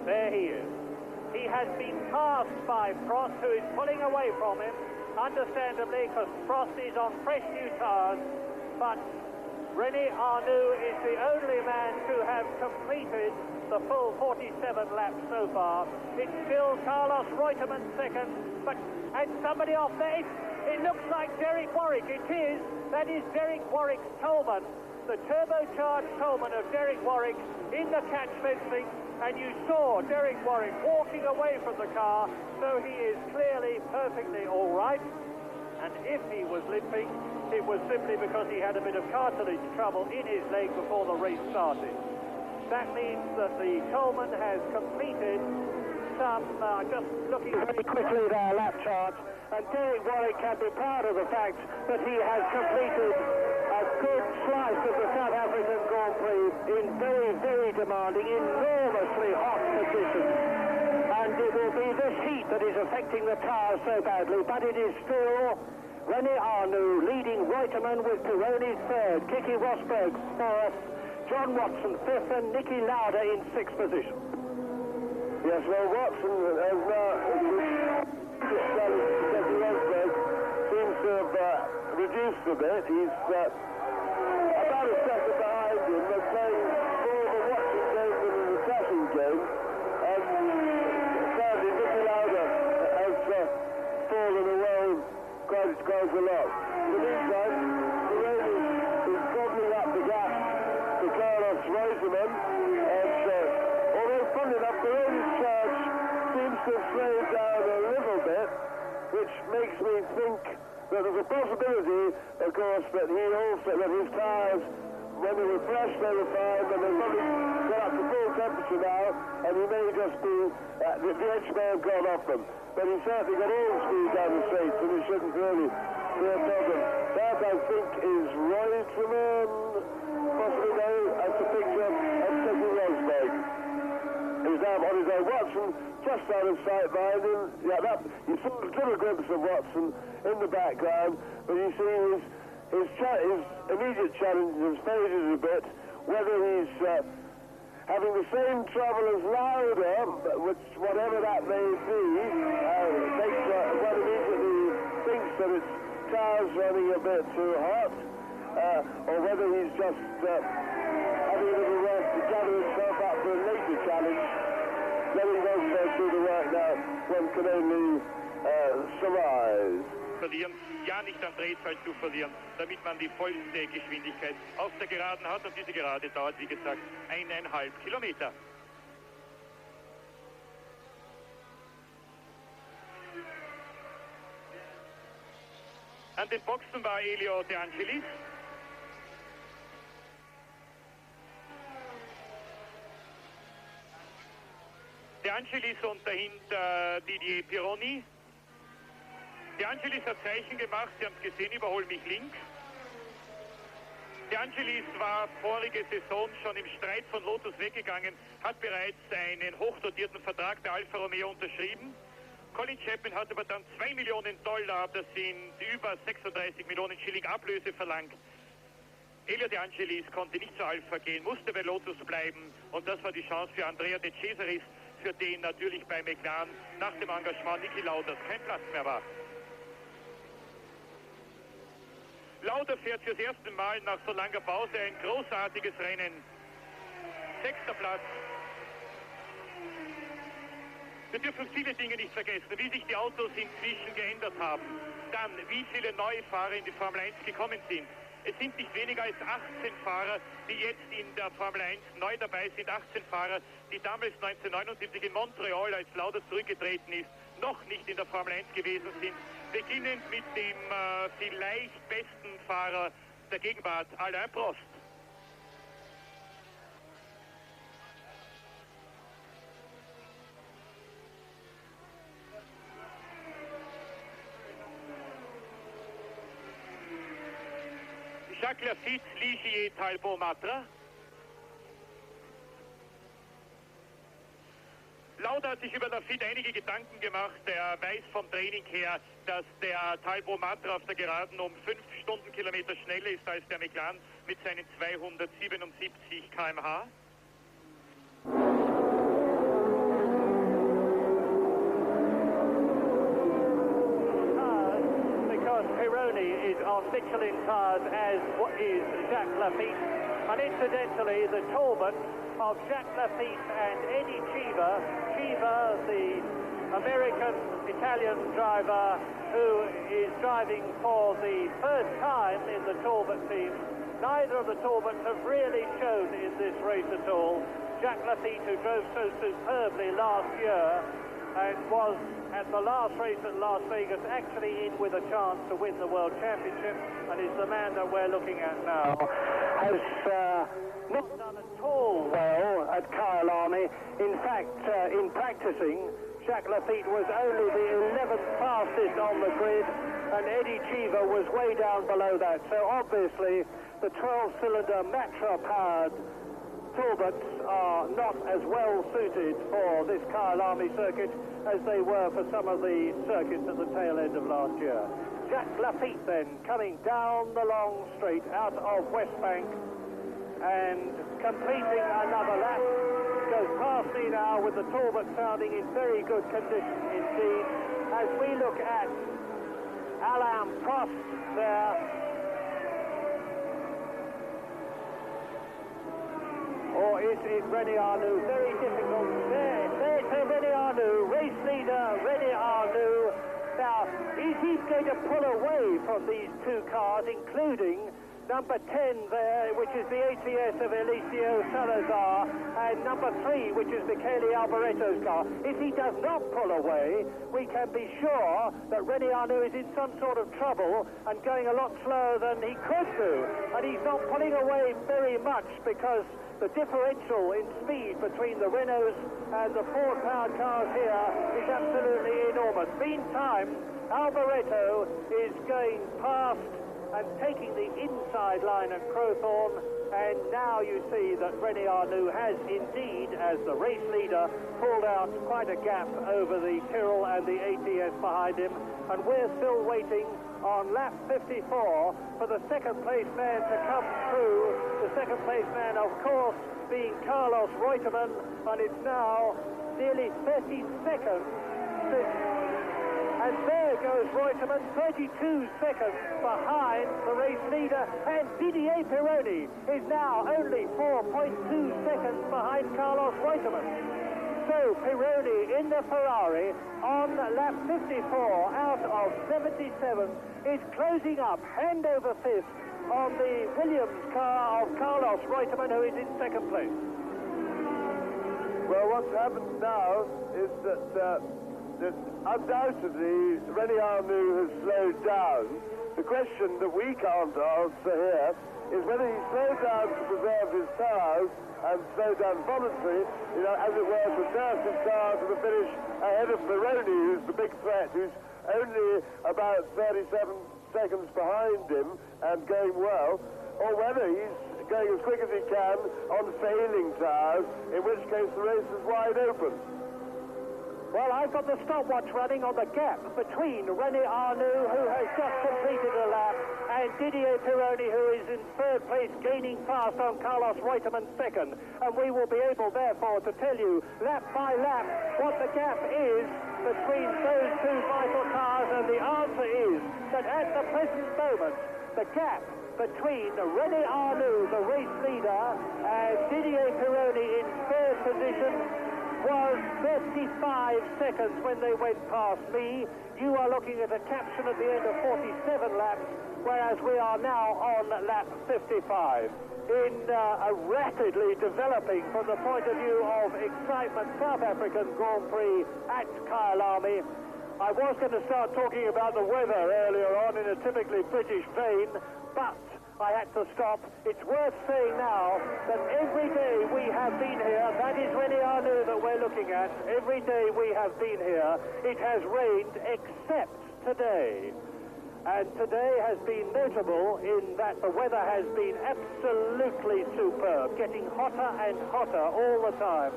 There he is. He has been passed by Prost, who is pulling away from him, understandably, because Prost is on fresh new tyres, but René Arnoux is the only man to have completed the full 47 laps so far. It's still Carlos Reutemann second, but and somebody off there. It looks like Derek Warwick. It is. That is Derek Warwick's Tolman, the turbocharged Tolman of Derek Warwick in the catch fencing, and you saw Derek Warwick walking away from the car, so he is clearly perfectly all right. And if he was limping, it was simply because he had a bit of cartilage trouble in his leg before the race started. That means that the Tolman has completed some, just looking very quickly their lap chart, and Derek Warwick can be proud of the fact that he has completed a good slice of the South African Grand Prix in very, very demanding, enormously hot conditions. And it will be this heat that is affecting the tyres so badly, but it is still René Arnoux leading Reutemann with Pironi third, Keke Rosberg fourth, John Watson fifth, and Niki Lauda in sixth position. Yes, well, Watson has now Keke Rosberg seems to have reduced a bit. He's about a second behind him. They're playing more of a watching game than an attacking game. And sadly, Niki Lauda has fallen away quite a lot. In the meantime, Pironi is gobbling up the gap to Carlos Reutemann, and although funny enough, Pironi's charge seems to have slowed down a little bit, which makes me think that there's a possibility, of course, that his tyres, when they were fresh, they were fine, but they've probably got up to full temperature now, and he may just be, the edge may have gone off them. But he certainly got all the speed down the straight, so he shouldn't really be a problem. That, I think, is Reutemann, possibly no, that's a picture of Keke Rosberg. He's now on his own. Watson just out of sight behind him. Yeah, you saw a little glimpse of Watson in the background, but you see his immediate challenge has faded a bit. Whether he's having the same trouble as Lauda, which whatever that may be, makes one immediately thinks that his car's running a bit too hot, or whether he's just having a little work to gather himself up for a later challenge. Letting Rosberg do the work now, one can only surmise. Verlieren, ja nicht an Drehzahl zu verlieren, damit man die vollste Geschwindigkeit auf der Geraden hat, und diese Gerade dauert, wie gesagt, 1,5 Kilometer. An den Boxen war Elio De Angelis. De Angelis und dahinter Didier Pironi. De Angelis hat Zeichen gemacht, Sie haben es gesehen, überhol mich links. De Angelis war vorige Saison schon im Streit von Lotus weggegangen, hat bereits einen hochdotierten Vertrag bei Alfa Romeo unterschrieben. Colin Chapman hat aber dann $2 Millionen, das sind über 36 Millionen Schilling Ablöse verlangt. Elio De Angelis konnte nicht zu Alpha gehen, musste bei Lotus bleiben und das war die Chance für Andrea De Cesaris, für den natürlich bei McLaren nach dem Engagement Niki Lauders kein Platz mehr war. Lauder fährt fürs erste Mal nach so langer Pause ein großartiges Rennen. 6. Platz. Wir dürfen viele Dinge nicht vergessen, wie sich die Autos inzwischen geändert haben. Dann, wie viele neue Fahrer in die Formel 1 gekommen sind. Es sind nicht weniger als 18 Fahrer, die jetzt in der Formel 1 neu dabei sind. 18 Fahrer, die damals 1979 in Montreal, als Lauda zurückgetreten ist, noch nicht in der Formel 1 gewesen sind. Beginnend mit dem vielleicht besten Fahrer der Gegenwart, Alain Prost. Jacques Lafitte, Ligier, Talbot, Matra. Lauda hat sich über Lafitte einige Gedanken gemacht. Er weiß vom Training her, dass der Talbot Matra auf der Geraden um 5 Stundenkilometer schneller ist als der McLaren mit seinen 277 km/h. Pironi is on Michelin tires, as is Jacques Lafitte, and incidentally the Talbot of Jacques Lafitte and Eddie Cheever, the American-Italian driver who is driving for the first time in the Talbot team. Neither of the Talbots have really shown in this race at all. Jacques Lafitte, who drove so superbly last year and was at the last race at Las Vegas actually in with a chance to win the World Championship, and is the man that we're looking at now, has not done at all well at Kyalami. In fact, in practicing, Jacques Lafitte was only the 11th fastest on the grid, and Eddie Cheever was way down below that. So obviously, the 12-cylinder Matra-powered Talbots are not as well suited for this Kyalami circuit as they were for some of the circuits at the tail end of last year. Jacques Lafitte then coming down the long straight out of West Bank and completing another lap. Goes past me now with the Talbot sounding in very good condition indeed. As we look at Alain Prost there, or is it René Arnoux? Very difficult. There's René Arnoux, race leader René Arnoux. Now, is he going to pull away from these two cars, including number 10 there, which is the ATS of Eliseo Salazar, and number 3, which is Michele Alboreto's car? If he does not pull away, we can be sure that René Arnoux is in some sort of trouble and going a lot slower than he could do. And he's not pulling away very much because the differential in speed between the Renaults and the Ford-powered cars here is absolutely enormous. Meantime, Alboreto is going past and taking the inside line at Crowthorne, and now you see that René Arnoux has indeed, as the race leader, pulled out quite a gap over the Tyrrell and the ATS behind him, and we're still waiting on lap 54 for the second place man to come through. The second place man, of course, being Carlos Reutemann, and it's now nearly 30 seconds since. And there goes Reutemann, 32 seconds behind the race leader, and Didier Pironi is now only 4.2 seconds behind Carlos Reutemann. So Pironi in the Ferrari on lap 54 out of 77 is closing up hand over fist on the Williams car of Carlos Reutemann, who is in second place. Well, what's happened now is that undoubtedly René Arnoux has slowed down. The question that we can't answer here is whether he slowed down to preserve his tires and slowed down voluntarily, as it were, to nurse his car to the finish ahead of Pironi, who's the big threat, who's only about 37 seconds behind him and going well, or whether he's going as quick as he can on failing tires, in which case the race is wide open. Well, I've got the stopwatch running on the gap between René Arnoux, who has just completed a lap, and Didier Pironi, who is in third place, gaining fast on Carlos Reutemann second. And we will be able, therefore, to tell you, lap by lap, what the gap is between those two vital cars. And the answer is that at the present moment, the gap between René Arnoux, the race leader, and Didier Pironi in third position was 35 seconds when they went past me. You are looking at a caption at the end of 47 laps, whereas we are now on lap 55. In a rapidly developing, from the point of view of excitement, South African Grand Prix at Kyalami. I was going to start talking about the weather earlier on in a typically British vein, but I had to stop. It's worth saying now that every day we have been here, that is René Arnoux that we're looking at, every day we have been here, it has rained except today. And today has been notable in that the weather has been absolutely superb, getting hotter and hotter all the time.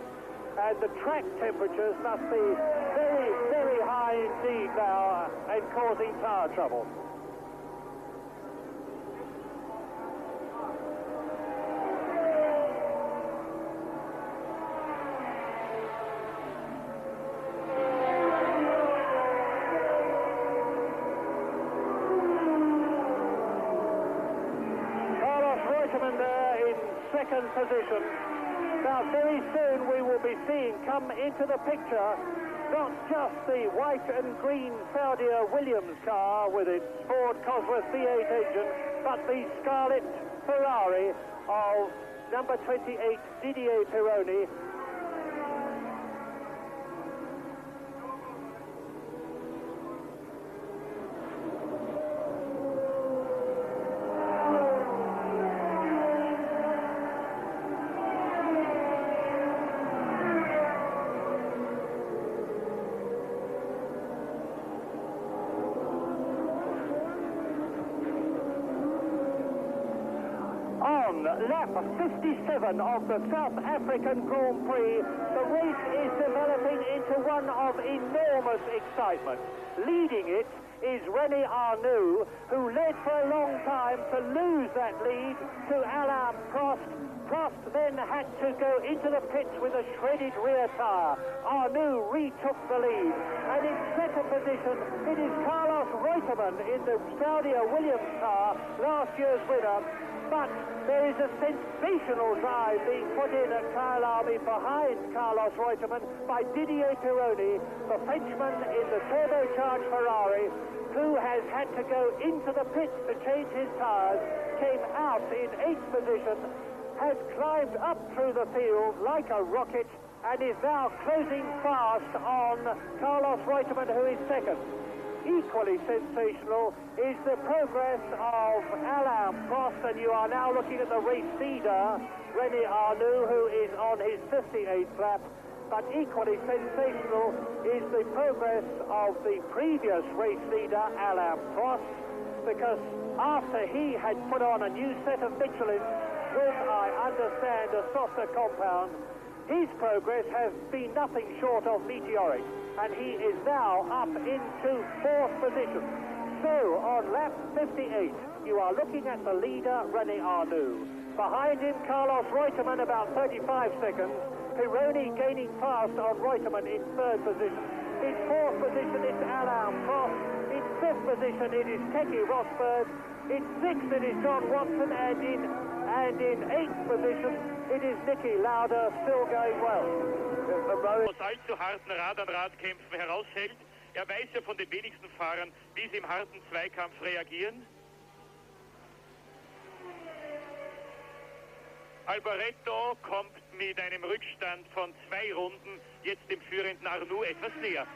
And the track temperatures must be very, very high indeed now and causing tire trouble. Second position. Now very soon we will be seeing come into the picture not just the white and green Saudia Williams car with its Ford Cosworth V8 engine, but the scarlet Ferrari of number 28 Didier Pironi. Lap 57 of the South African Grand Prix, the race is developing into one of enormous excitement. Leading it is René Arnoux, who led for a long time to lose that lead to Alain Prost. Prost then had to go into the pits with a shredded rear tyre. Arnoux retook the lead. And in second position, it is Carlos Reutemann in the Saudia Williams car, last year's winner. But there is a sensational drive being put in at Kyalami behind Carlos Reutemann by Didier Pironi, the Frenchman in the turbocharged Ferrari, who has had to go into the pits to change his tyres, came out in 8th position, has climbed up through the field like a rocket, and is now closing fast on Carlos Reutemann, who is second. Equally sensational is the progress of Alain Prost, and you are now looking at the race leader, René Arnoux, who is on his 58th lap. But equally sensational is the progress of the previous race leader, Alain Prost, because after he had put on a new set of Michelin with, I understand, a softer compound, his progress has been nothing short of meteoric, and he is now up into 4th position. So, on lap 58, you are looking at the leader, René Arnoux. Behind him, Carlos Reutemann, about 35 seconds. Pironi gaining fast on Reutemann in 3rd position. In 4th position, it's Alain Prost. In 5th position, it is Keke Rosberg. In 6th, it is John Watson, and in 8th position, it is Niki Lauda, still going well. Aus allzu harten Rad-an-Rad-Kämpfen heraushält. Er weiß ja von den wenigsten Fahrern, wie sie im harten Zweikampf reagieren. Alboreto kommt mit einem Rückstand von 2 Runden jetzt dem führenden Arnoux etwas näher.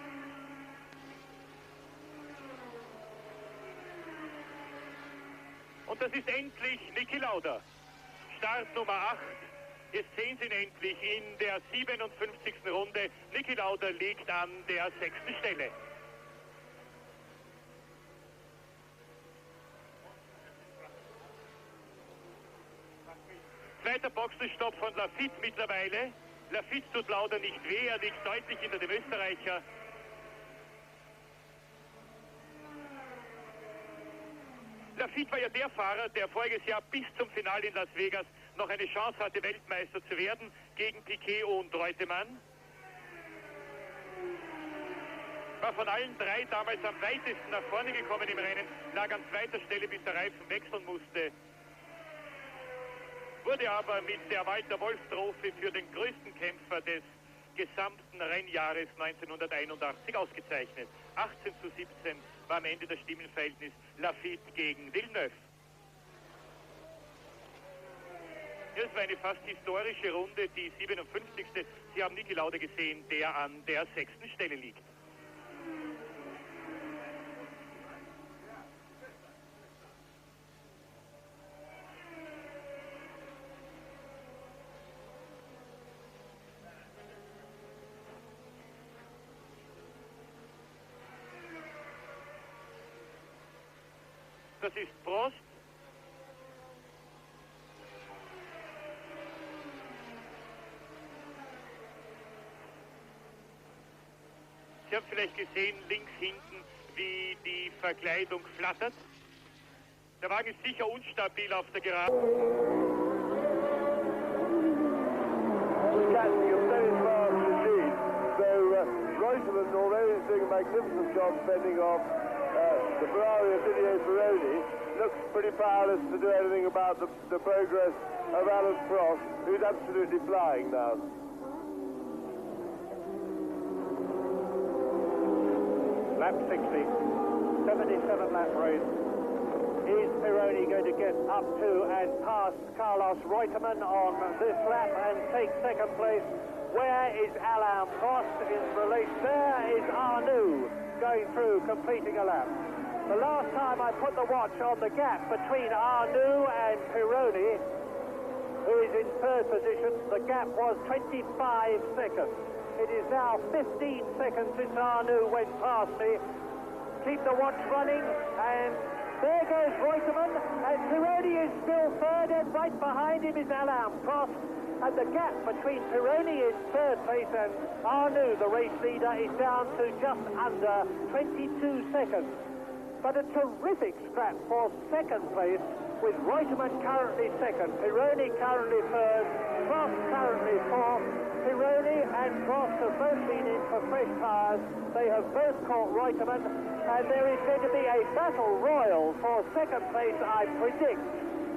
Und das ist endlich Niki Lauda. Start Nummer 8. Jetzt sehen Sie ihn endlich in der 57. Runde. Niki Lauda liegt an der 6. Stelle. Zweiter Boxenstopp von Lafitte mittlerweile. Lafitte tut Lauda nicht weh, er liegt deutlich hinter dem Österreicher. Lafitte war ja der Fahrer, der voriges Jahr bis zum Finale in Las Vegas noch eine Chance hatte, Weltmeister zu werden, gegen Piquet und Reutemann. War von allen drei damals am weitesten nach vorne gekommen im Rennen, lag an zweiter Stelle, bis der Reifen wechseln musste. Wurde aber mit der Walter-Wolf-Trophy für den größten Kämpfer des gesamten Rennjahres 1981 ausgezeichnet. 18:17 war am Ende das Stimmenverhältnis Lafitte gegen Villeneuve. Es war eine fast historische Runde, die 57. Sie haben Niki Lauda gesehen, der an der 6. Stelle liegt. Das ist Prost. Sie haben vielleicht gesehen, links hinten, wie die Verkleidung flattert. Der Wagen ist sicher unstabil auf der Geraden. Reutemann, although he's doing a magnificent job fending off the Ferrari of Didier Pironi, looks pretty powerless to do anything about the progress of Alan Prost, who's absolutely flying now. Lap 60, 77 lap race. Is Pironi going to get up to and past Carlos Reutemann on this lap and take second place? Where is Alain Prost in relation? There is Arnoux going through, completing a lap. The last time I put the watch on the gap between Arnoux and Pironi, who is in third position, the gap was 25 seconds. It is now 15 seconds since Arnoux went past me. Keep the watch running, and there goes Reutemann, and Pironi is still third, and right behind him is Alain Prost. And the gap between Pironi in third place and Arnoux, the race leader, is down to just under 22 seconds. But a terrific scrap for second place, with Reutemann currently second, Pironi currently third, Prost currently fourth. Pironi and Prost have both been in for fresh tyres. They have both caught Reutemann, and there is going to be a battle royal for second place, I predict,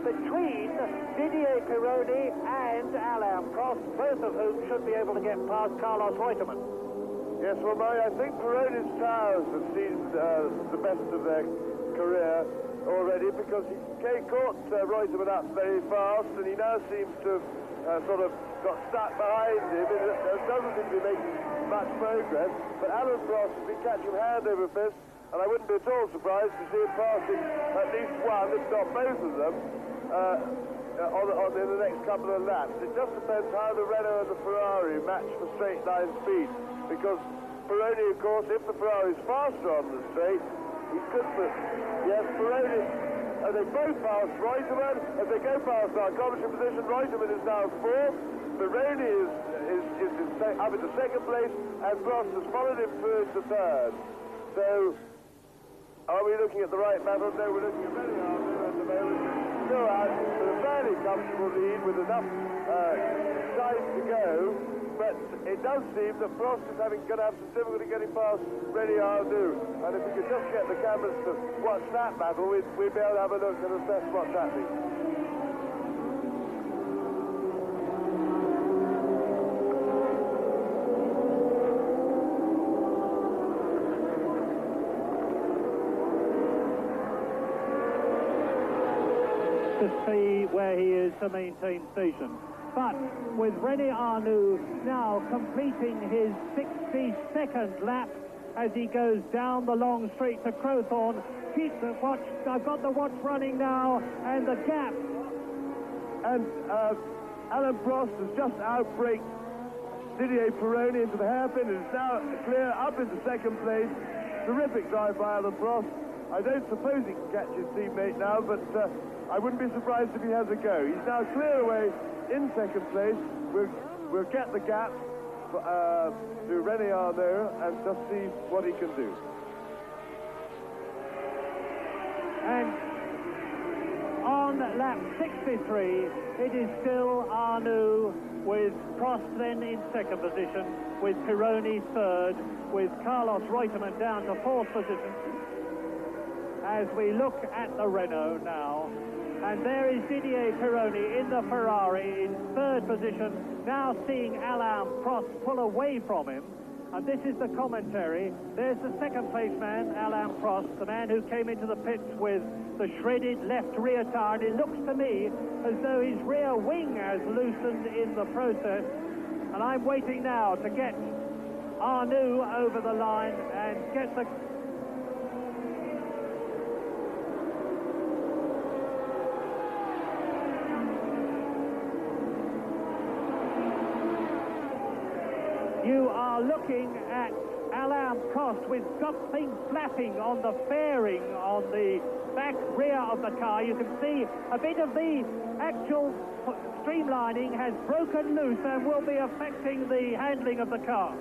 between Didier Pironi and Alain Prost, both of whom should be able to get past Carlos Reutemann. Yes, well, Murray, I think Pironi's tyres have seen the best of their career already, because he caught Reutemann up very fast, and he now seems to have sort of got stuck behind him. It doesn't seem to be making much progress, but Alain Prost has been catching hand over fist, and I wouldn't be at all surprised to see him passing at least one, if not both of them, in the next couple of laps. It just depends how the Renault and the Ferrari match for straight line speed, because Pironi, of course, if the Ferrari is faster on the straight, he could put... Yes, Pironi, they both passed Reutemann. As they go past our commentary position, Reutemann is now fourth. Pironi is up into second place, and Prost has followed him through into third. So, are we looking at the right map? No, we're looking at very hard at the moment. Still out with a fairly comfortable lead with enough time to go, but it does seem that Prost is going to have some difficulty getting past Rene Arnoux. And if we could just get the cameras to watch that battle, we'd be able to have a look and assess what's happening. To see where he is to maintain station. But with René Arnoux now completing his 62nd lap as he goes down the long straight to Crowthorne. Keep the watch, I've got the watch running now, and the gap. And Alain Prost has just outbraked Didier Pironi into the hairpin and is now clear up into second place. Terrific drive by Alain Prost. I don't suppose he can catch his teammate now, but I wouldn't be surprised if he has a go. He's now clear away in second place with we'll get the gap to René Arnoux and just see what he can do. And on lap 63, it is still Arnoux with Prost then in second position, with Pironi third, with Carlos Reutemann down to fourth position. As we look at the Renault now, and there is Didier Pironi in the Ferrari in third position, now seeing Alain Prost pull away from him. And this is the commentary. There's the second place man, Alain Prost, the man who came into the pits with the shredded left rear tire. And it looks to me as though his rear wing has loosened in the process. And I'm waiting now to get Arnoux over the line and get the... You are looking at Alain Prost with something flapping on the fairing on the back rear of the car. You can see a bit of the actual streamlining has broken loose and will be affecting the handling of the car.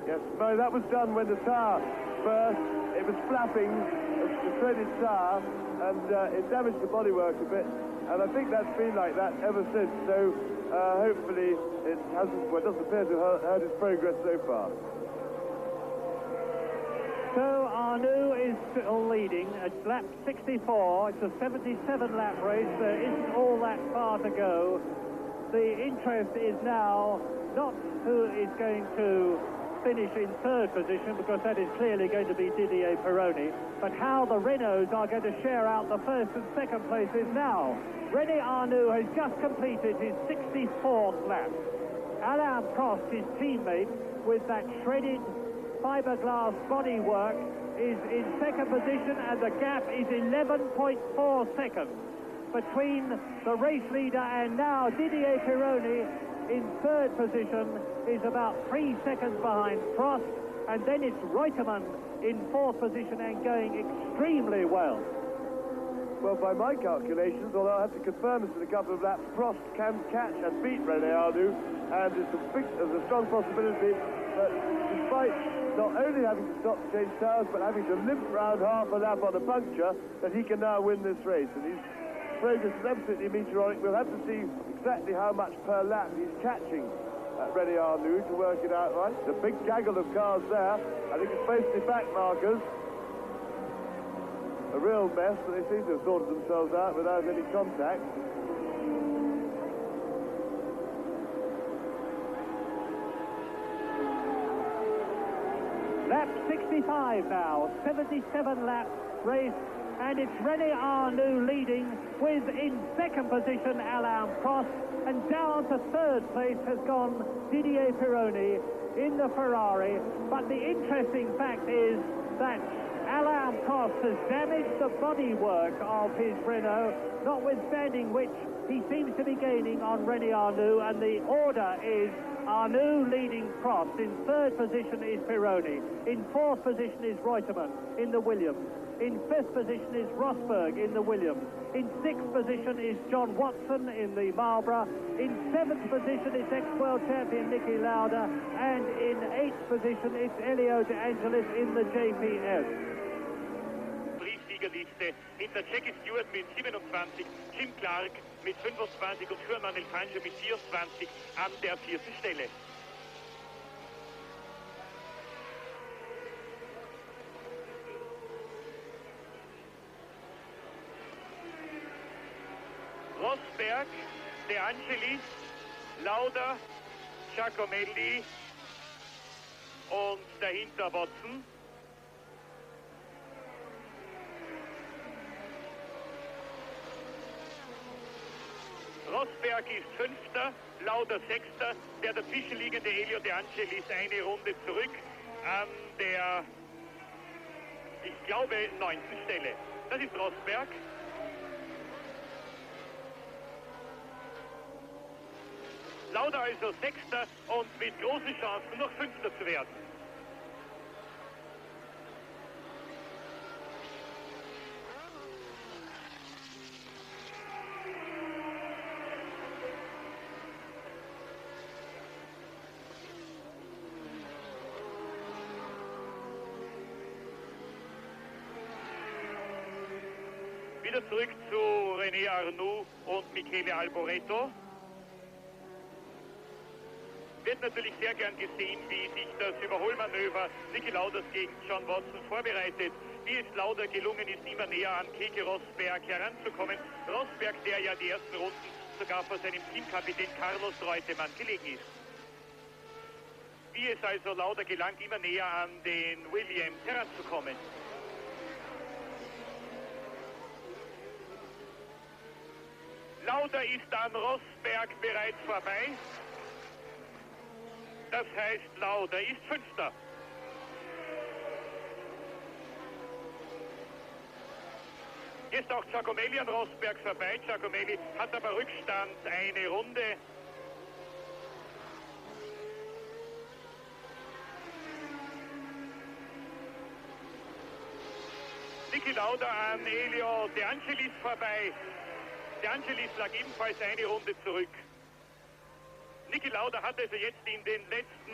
Yes, Murray, that was done when the tire burst. It was flapping, the shredded tire, and it damaged the bodywork a bit. And I think that's been like that ever since. So hopefully it hasn't, well, it doesn't appear to have hurt his progress so far. So Arnoux is still leading at lap 64. It's a 77-lap race. There isn't all that far to go. The interest is now not who is going to finish in third position, because that is clearly going to be Didier Pironi, but how the Renaults are going to share out the first and second places now. René Arnoux has just completed his 64th lap. Alain Prost, his teammate, with that shredded fiberglass bodywork, is in second position, and the gap is 11.4 seconds between the race leader and now Didier Pironi in third position is about 3 seconds behind Prost, and then it's Reutemann in fourth position and going extremely well. Well, by my calculations, although I have to confirm this in a couple of laps, Prost can catch and beat René Arnoux, and there's a strong possibility that despite not only having to stop to change tires, but having to limp round half a lap on a puncture, that he can now win this race. And his progress is absolutely meteoric. We'll have to see exactly how much per lap he's catching René Arnoux to work it out right. The big gaggle of cars there. I think it's mostly back markers. A real mess, but they seem to have sorted themselves out without any contact. Lap 65 now, 77-lap race, and it's René Arnoux leading with, in second position, Alain Prost, and down to third place has gone Didier Pironi in the Ferrari. But the interesting fact is that Alain Prost has damaged the bodywork of his Renault, notwithstanding which he seems to be gaining on René Arnoux, and the order is Arnoux leading Prost. In third position is Pironi. In fourth position is Reutemann in the Williams. In fifth position is Rosberg in the Williams. In sixth position is John Watson in the Marlboro. In seventh position is ex-world champion Niki Lauda. And in eighth position it's Elio De Angelis in the JPF. Siegerliste. Hinter Jackie Stewart mit 27, Jim Clark mit 25 und Juan Manuel Fangio mit 24 an der vierten Stelle. Rosberg, De Angelis, Lauda, Giacomelli und dahinter Watson. Rosberg ist Fünfter, Lauda Sechster, der dazwischen liegende Elio De Angelis eine Runde zurück an der, ich glaube, 9. Stelle. Das ist Rosberg. Lauda also Sechster und mit großen Chancen noch Fünfter zu werden. Wieder zurück zu René Arnoux und Michele Alboreto. Wird natürlich sehr gern gesehen, wie sich das Überholmanöver Niki Lauders gegen John Watson vorbereitet. Wie es Lauder gelungen ist, immer näher an Keke Rosberg heranzukommen. Rosberg, der ja die ersten Runden sogar vor seinem Teamkapitän Carlos Reutemann gelegen ist. Wie es also Lauder gelang, immer näher an den Williams heranzukommen. Lauder ist an Rosberg bereits vorbei. Das heißt, Lauder ist Fünfter. Jetzt auch Giacomelli an Rosberg vorbei. Giacomelli hat aber Rückstand eine Runde. Niki Lauda an Elio De Angelis vorbei. De Angelis lag ebenfalls eine Runde zurück. Niki Lauda hat also jetzt in den letzten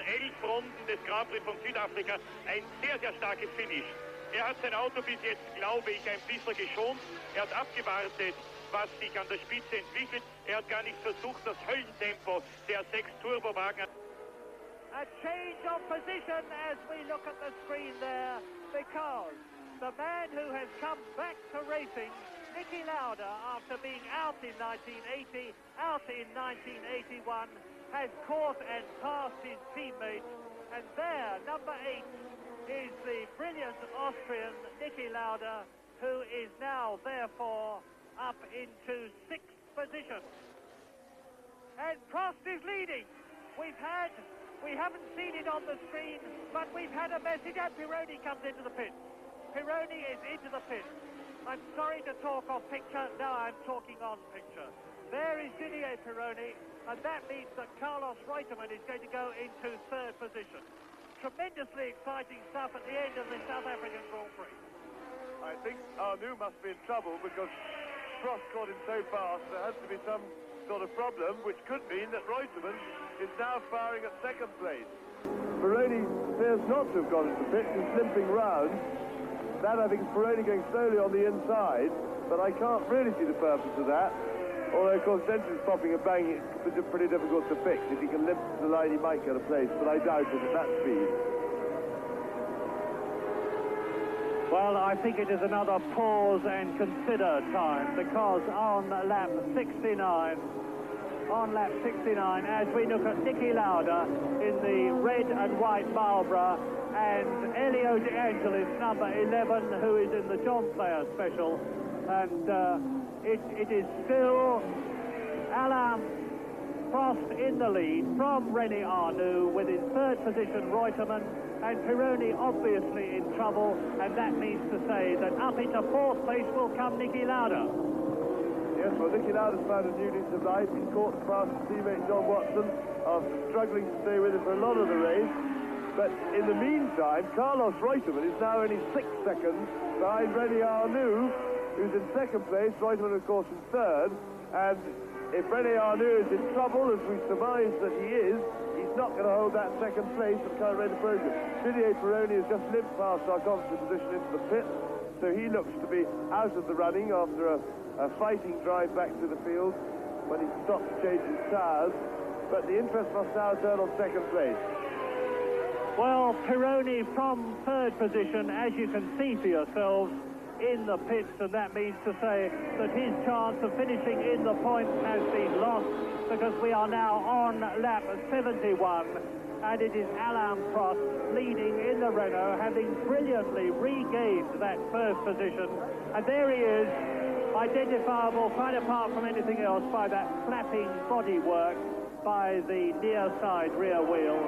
11 Runden des Grand Prix von Südafrika ein sehr, sehr starkes Finish. Er hat sein Auto bis jetzt, glaube ich, ein bisschen geschont. Er hat abgewartet, was sich an der Spitze entwickelt. Er hat gar nicht versucht, das Höllentempo der 6 Turbowagen. A change of position as we look at the screen there, because the man who has come back to racing, Niki Lauda, after being out in 1980, out in 1981, has caught and passed his teammates. And there, number 8, is the brilliant Austrian Niki Lauda, who is now, therefore, up into 6th position. And Prost is leading. We haven't seen it on the screen, but we've had a message, and Pironi comes into the pit. Pironi is into the pit. I'm sorry to talk off picture, now I'm talking on picture. There is Didier Pironi, and that means that Carlos Reutemann is going to go into 3rd position. Tremendously exciting stuff at the end of the South African Grand Prix. I think Arnoux must be in trouble because Prost caught him so fast. There has to be some sort of problem, which could mean that Reutemann is now firing at 2nd place. Pironi appears not to have gone into the pit. He's limping round. That, I think, is Pironi going slowly on the inside, but I can't really see the purpose of that. Although, of course, engines popping and banging, it's pretty difficult to fix. If he can limp to the line, he might get a place, but I doubt it at that speed. Well, I think it is another pause and consider time, because on lap 69, as we look at Niki Lauda in the red and white Marlborough, and Elio De Angelis, number 11, who is in the John Player Special, and it is still Alain Prost in the lead from René Arnoux, with in 3rd position Reutemann, and Pironi obviously in trouble, and that means to say that up into 4th place will come Niki Lauda. Yes, well, Niki Lauda's found a new lease of life. He's caught past his teammate John Watson after struggling to stay with him for a lot of the race. But in the meantime, Carlos Reutemann is now only 6 seconds behind René Arnoux, who's in 2nd place, Reutemann, of course, in 3rd. And if René Arnoux is in trouble, as we surmise that he is, he's not going to hold that 2nd place at the current rate of progress. Didier Pironi has just limped past our commentary position into the pit, so he looks to be out of the running after a fighting drive back to the field when he stopped to change his tyres. But the interest must now turn on 2nd place. Well, Pironi from 3rd position, as you can see for yourselves, in the pits, and that means to say that his chance of finishing in the points has been lost, because we are now on lap 71, and it is Alain Prost leading in the Renault, having brilliantly regained that 1st position. And there he is, identifiable quite apart from anything else by that flapping bodywork by the near side rear wheel.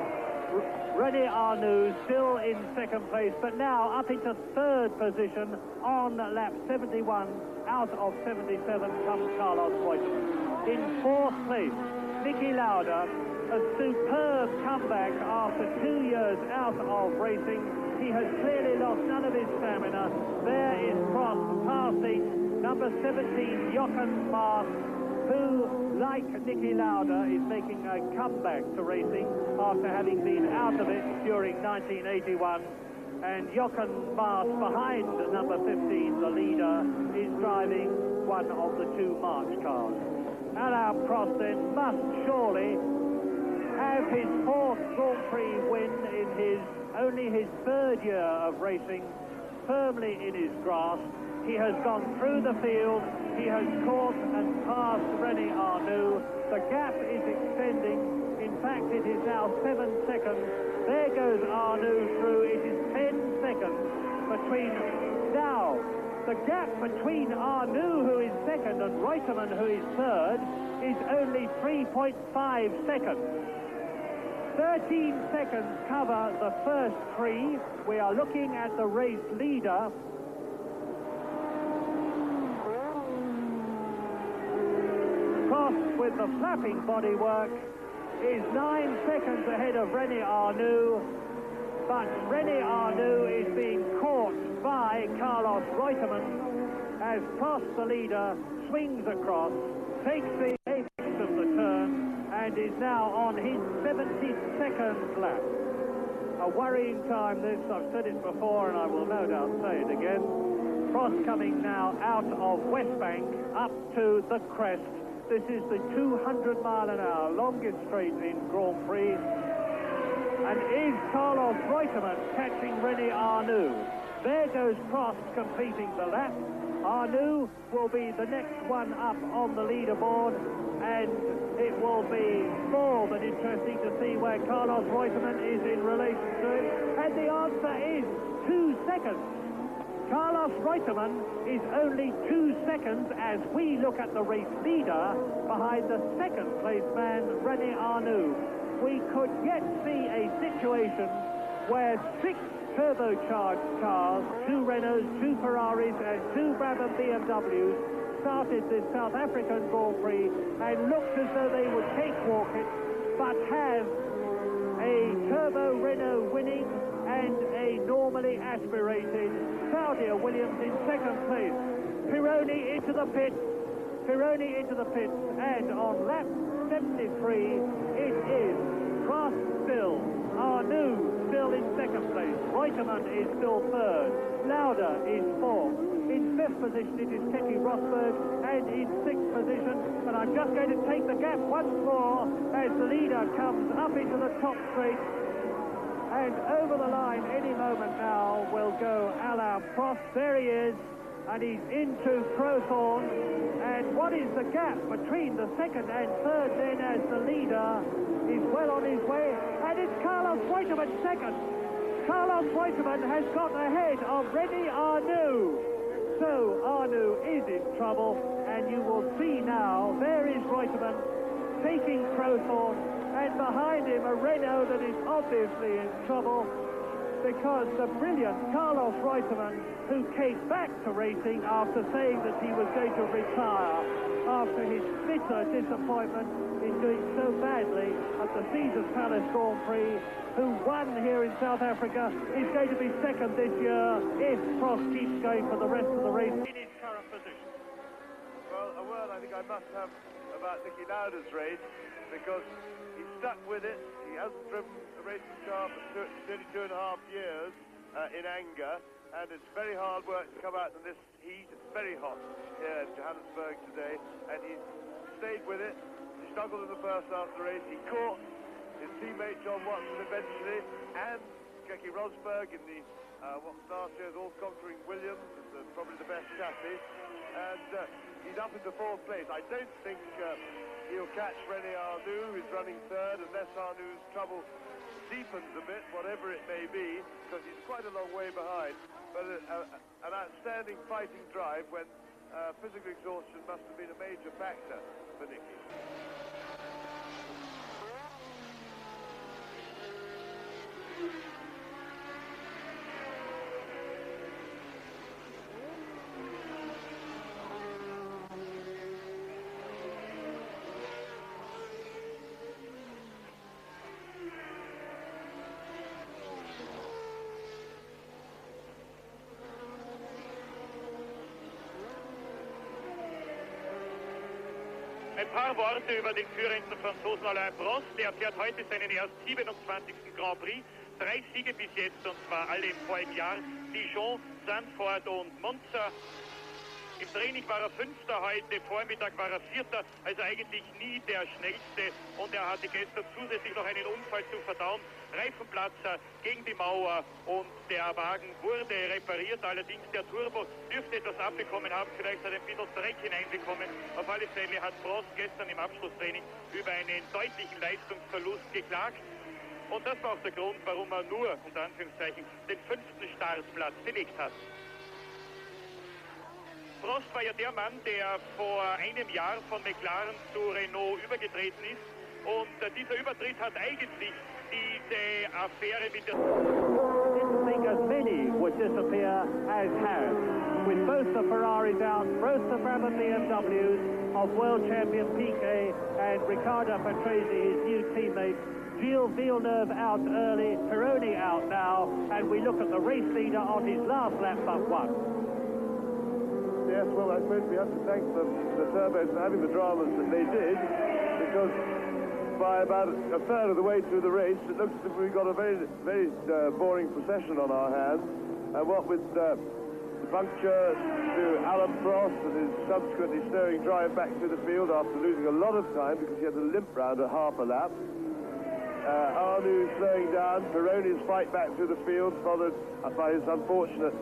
René Arnoux still in 2nd place, but now up into 3rd position on lap 71. Out of 77 comes Carlos Reutemann. In 4th place, Niki Lauda, a superb comeback after 2 years out of racing. He has clearly lost none of his stamina. There is Prost passing number 17, Jochen Mass, who, like Niki Lauda, is making a comeback to racing after having been out of it during 1981. and Jochen Maas behind number 15, the leader, is driving one of the two March cars. Alain Prost then must surely have his fourth Grand Prix win in only his third year of racing firmly in his grasp. He has gone through the field, he has caught and passed René Arnoux. The gap is extending. In fact, it is now 7 seconds. There goes Arnoux through. It is 10 seconds between now. The gap between Arnoux, who is second, and Reutemann, who is third, is only 3.5 seconds. 13 seconds cover the first three. We are looking at the race leader. Prost, with the flapping bodywork, is 9 seconds ahead of René Arnoux, but René Arnoux is being caught by Carlos Reutemann as Prost, the leader, swings across, takes the apex of the turn, and is now on his 72nd lap. A worrying time this, I've said it before and I will no doubt say it again. Prost coming now out of West Bank up to the crest. This is the 200 mile an hour longest straight in Grand Prix. And is Carlos Reutemann catching René Arnoux? There goes Prost completing the lap. Arnoux will be the next one up on the leaderboard, and it will be more than interesting to see where Carlos Reutemann is in relation to him. And the answer is 2 seconds. Carlos Reutemann is only 2 seconds as we look at the race leader behind the second place man, René Arnoux. We could yet see a situation where 6 turbocharged cars, 2 Renaults, 2 Ferraris and 2 Brabham BMWs started this South African Grand Prix and looked as though they would cakewalk it, but have a turbo Renault winning and a normally aspirated Claudia Williams in second place. Pironi into the pits, and on lap 73 it is Prost still, Arnoux still in second place, Reutemann is still third, Lauda is fourth, in fifth position it is Keke Rosberg, and in sixth position, and I'm just going to take the gap once more as the leader comes up into the top straight, and over the line any moment now will go Alain Prost. There he is, and he's into Crowthorne. And what is the gap between the second and third then, as the leader is well on his way? And it's Carlos Reutemann second. Carlos Reutemann has got ahead of René Arnoux. So Arnoux is in trouble, and you will see now, there is Reutemann taking Crowthorne, and behind him a Renault that is obviously in trouble, because the brilliant Carlos Reutemann, who came back to racing after saying that he was going to retire after his bitter disappointment in doing so badly at the Caesars Palace Grand Prix, who won here in South Africa, is going to be second this year if Prost keeps going for the rest of the race in his current position. Well, a word I think I must have about Niki Lauda's race, because he stuck with it. He hasn't driven the racing car for nearly 2.5 years in anger, and it's very hard work to come out in this heat. It's very hot here in Johannesburg today, and he stayed with it. He struggled in the first half of the race. He caught his teammate John Watson eventually, and Keke Rosberg in the what last year's all-conquering Williams, probably the best chassis, and he's up into fourth place. I don't think he'll catch René Arnoux, who's running third, unless Arnoux's trouble deepens a bit, whatever it may be, because he's quite a long way behind. But an outstanding fighting drive when physical exhaustion must have been a major factor for Niki. Ein paar Worte über den führenden Franzosen Alain Prost. Der fährt heute seinen erst 27. Grand Prix. 3 Siege bis jetzt, und zwar alle im vorigen Jahr. Dijon, Zandvoort und Monza. Im Training war er 5. heute, Vormittag war er 4. Also eigentlich nie der Schnellste. Und er hatte gestern zusätzlich noch einen Unfall zu verdauen. Reifenplatzer gegen die Mauer und der Wagen wurde repariert. Allerdings der Turbo dürfte etwas abbekommen haben. Vielleicht hat er ein bisschen Dreck hineinbekommen. Auf alle Fälle hat Prost gestern im Abschlusstraining über einen deutlichen Leistungsverlust geklagt. Und das war auch der Grund, warum er nur, unter Anführungszeichen, den 5. Startplatz belegt hat. Prost war ja der Mann, der vor einem Jahr von McLaren zu Renault übergetreten ist. Und dieser Übertritt hat eigentlich diese Affäre mit der... Didn't think as many would disappear as have. With both the Ferraris out, both the Brabham BMWs of world champion Piquet and Riccardo Patrese, his new teammate, Gilles Villeneuve out early, Pironi out now, and we look at the race leader on his last lap but one. Yes, well, I suppose we have to thank the turbos for having the dramas that they did, because by about a third of the way through the race, it looks as if we've got a very, very boring procession on our hands. And what with the puncture to Alan Prost and his subsequently stirring drive back to the field after losing a lot of time because he had a limp round at half a lap. Arnoux slowing down, Pironi's fight back through the field, followed by his unfortunate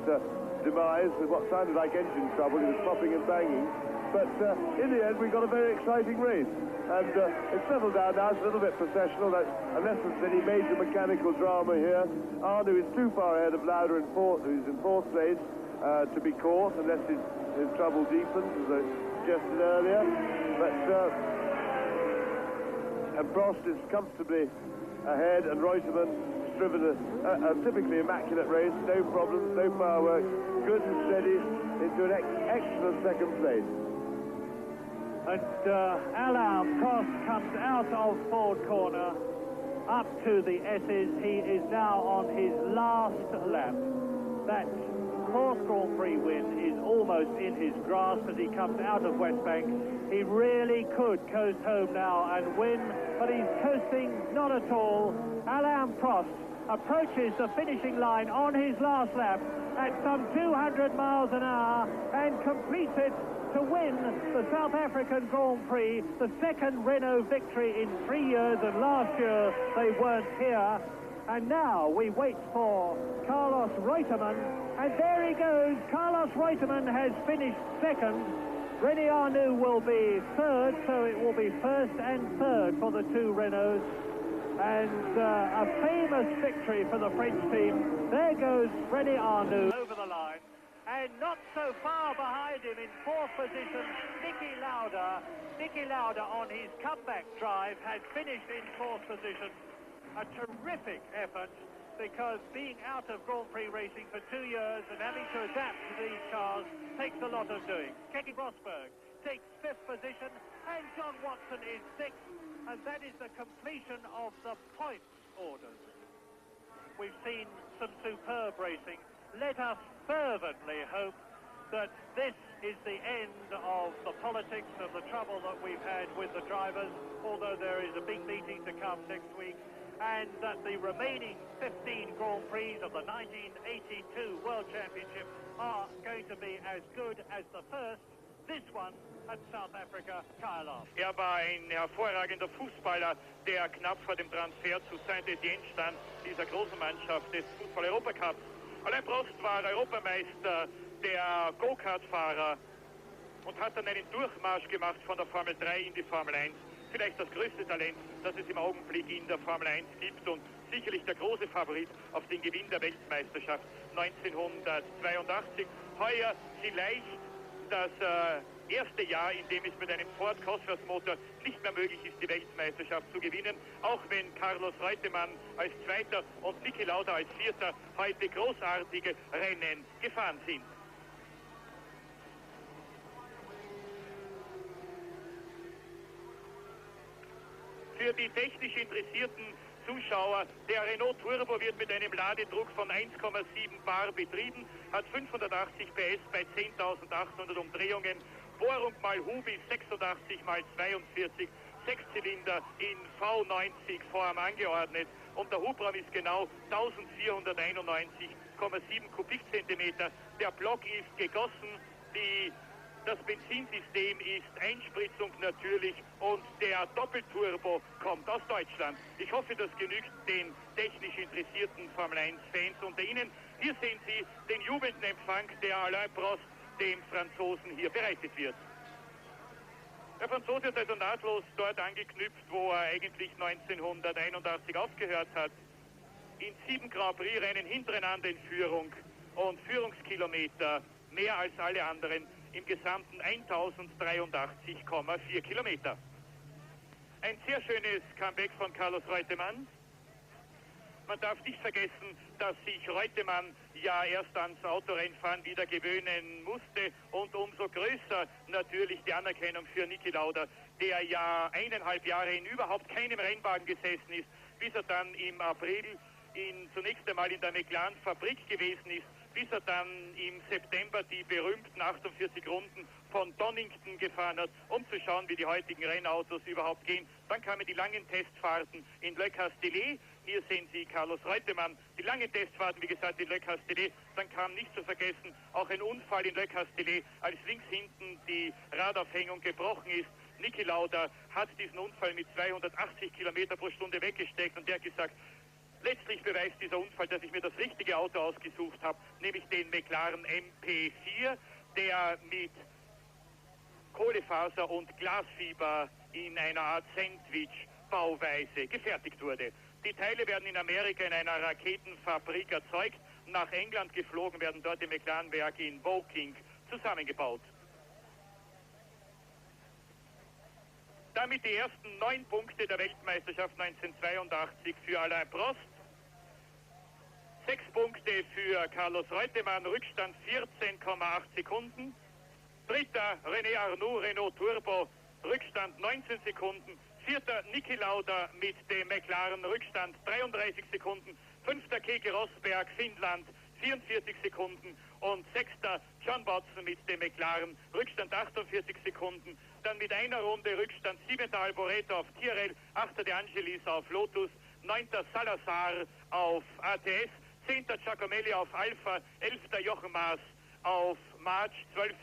demise with what sounded like engine trouble. He was popping and banging. But in the end, we got a very exciting race. And it's settled down now. It's a little bit processional. Unless there's any major mechanical drama here. Arnoux is too far ahead of Lauda, who's in 4th place, to be caught, unless his trouble deepens, as I suggested earlier. But and Prost is comfortably ahead, and Reutemann has driven a typically immaculate race, no problems, no fireworks, good and steady into an excellent 2nd place. And Alain Prost comes out of Ford corner up to the S's. He is now on his last lap. That 4th Grand Prix win is almost in his grasp as he comes out of West Bank. He really could coast home now and win, but he's coasting not at all. Alain Prost approaches the finishing line on his last lap at some 200 miles an hour and completes it to win the South African Grand Prix, the 2nd Renault victory in 3 years, and last year they weren't here. And now we wait for Carlos Reutemann, and there he goes. Carlos Reutemann has finished 2nd. René Arnoux will be 3rd, so it will be 1st and 3rd for the 2 Renaults. And a famous victory for the French team. There goes René Arnoux over the line. And not so far behind him in 4th position, Niki Lauda. Niki Lauda on his comeback drive had finished in 4th position. A terrific effort, because being out of Grand Prix racing for 2 years and having to adapt to these cars takes a lot of doing. Keke Rosberg takes 5th position, and John Watson is 6th, and that is the completion of the points orders. We've seen some superb racing. Let us fervently hope that this is the end of the politics of the trouble that we've had with the drivers, although there is a big meeting to come next week, and that the remaining 15 Grand Prix of the 1982 World Championship are going to be as good as the first, this one at South Africa, Kyalami. War ein hervorragender Fußballer, der knapp vor dem Transfer zu Saint-Étienne stand, dieser großen Mannschaft des Fußball-Europacups. Alain Prost war Europameister der Go-Kart-Fahrer und hat dann einen Durchmarsch gemacht von der Formel 3 in die Formel 1. Vielleicht das größte Talent, das es im Augenblick in der Formel 1 gibt, und sicherlich der große Favorit auf den Gewinn der Weltmeisterschaft 1982. Heuer vielleicht das erste Jahr, in dem es mit einem Ford Cosworth-Motor nicht mehr möglich ist, die Weltmeisterschaft zu gewinnen, auch wenn Carlos Reutemann als Zweiter und Niki Lauda als Vierter heute großartige Rennen gefahren sind. Für die technisch interessierten Zuschauer, der Renault Turbo wird mit einem Ladedruck von 1,7 bar betrieben, hat 580 PS bei 10.800 Umdrehungen, Bohrung mal Hubi 86 mal 42, 6-Zylinder in V90 Form angeordnet, und der Hubraum ist genau 1491,7 Kubikzentimeter. Der Block ist gegossen, das Benzinsystem ist Einspritzung natürlich und der Doppelturbo kommt aus Deutschland. Ich hoffe, das genügt den technisch interessierten Formel-1-Fans unter Ihnen. Hier sehen Sie den jubelnden Empfang, der Alain Prost dem Franzosen hier bereitet wird. Der Franzose hat also nahtlos dort angeknüpft, wo er eigentlich 1981 aufgehört hat. In 7 Grand Prix-Rennen hintereinander in Führung und Führungskilometer mehr als alle anderen, im Gesamten 1083,4 Kilometer. Ein sehr schönes Comeback von Carlos Reutemann. Man darf nicht vergessen, dass sich Reutemann ja erst ans Autorennfahren wieder gewöhnen musste und umso größer natürlich die Anerkennung für Niki Lauda, der ja 1,5 Jahre in überhaupt keinem Rennwagen gesessen ist, bis er dann im April zunächst einmal in der McLaren-Fabrik gewesen ist, bis er dann im September die berühmten 48 Runden von Donington gefahren hat, um zu schauen, wie die heutigen Rennautos überhaupt gehen. Dann kamen die langen Testfahrten in Le Castellet. Hier sehen Sie Carlos Reutemann. Die langen Testfahrten, wie gesagt, in Le Castellet. Dann kam nicht zu vergessen auch ein Unfall in Le Castellet, als links hinten die Radaufhängung gebrochen ist. Niki Lauda hat diesen Unfall mit 280 Kilometer pro Stunde weggesteckt und der hat gesagt, letztlich beweist dieser Unfall, dass ich mir das richtige Auto ausgesucht habe, nämlich den McLaren MP4, der mit Kohlefaser und Glasfiber in einer Art Sandwich-Bauweise gefertigt wurde. Die Teile werden in Amerika in einer Raketenfabrik erzeugt, nach England geflogen, werden dort im McLaren-Werk in Woking zusammengebaut. Damit die ersten 9 Punkte der Weltmeisterschaft 1982 für Alain Prost. 6 Punkte für Carlos Reutemann, Rückstand 14,8 Sekunden. Dritter René Arnoux, Renault Turbo, Rückstand 19 Sekunden. Vierter Niki Lauda mit dem McLaren, Rückstand 33 Sekunden. Fünfter Keke Rosberg, Finnland, 44 Sekunden. Und sechster John Watson mit dem McLaren, Rückstand 48 Sekunden. Dann mit einer Runde Rückstand 7. Alboreto auf Tyrrell, 8. De Angelis auf Lotus, 9. Salazar auf ATS, 10. Giacomelli auf Alpha, 11. Jochen Maas auf March, 12.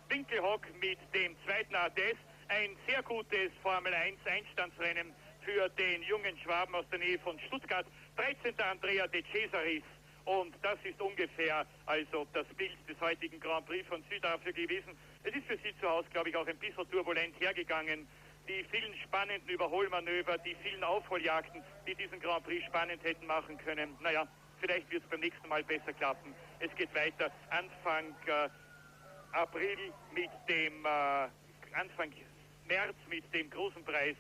Winkelhock mit dem 2. ATS. Ein sehr gutes Formel 1 Einstandsrennen für den jungen Schwaben aus der Nähe von Stuttgart. 13. Andrea De Cesaris. Und das ist ungefähr also das Bild des heutigen Grand Prix von Südafrika gewesen. Es ist für Sie zu Hause, glaube ich, auch ein bisschen turbulent hergegangen. Die vielen spannenden Überholmanöver, die vielen Aufholjagden, die diesen Grand Prix spannend hätten machen können. Naja, vielleicht wird es beim nächsten Mal besser klappen. Es geht weiter Anfang April mit dem, Anfang März mit dem großen Preis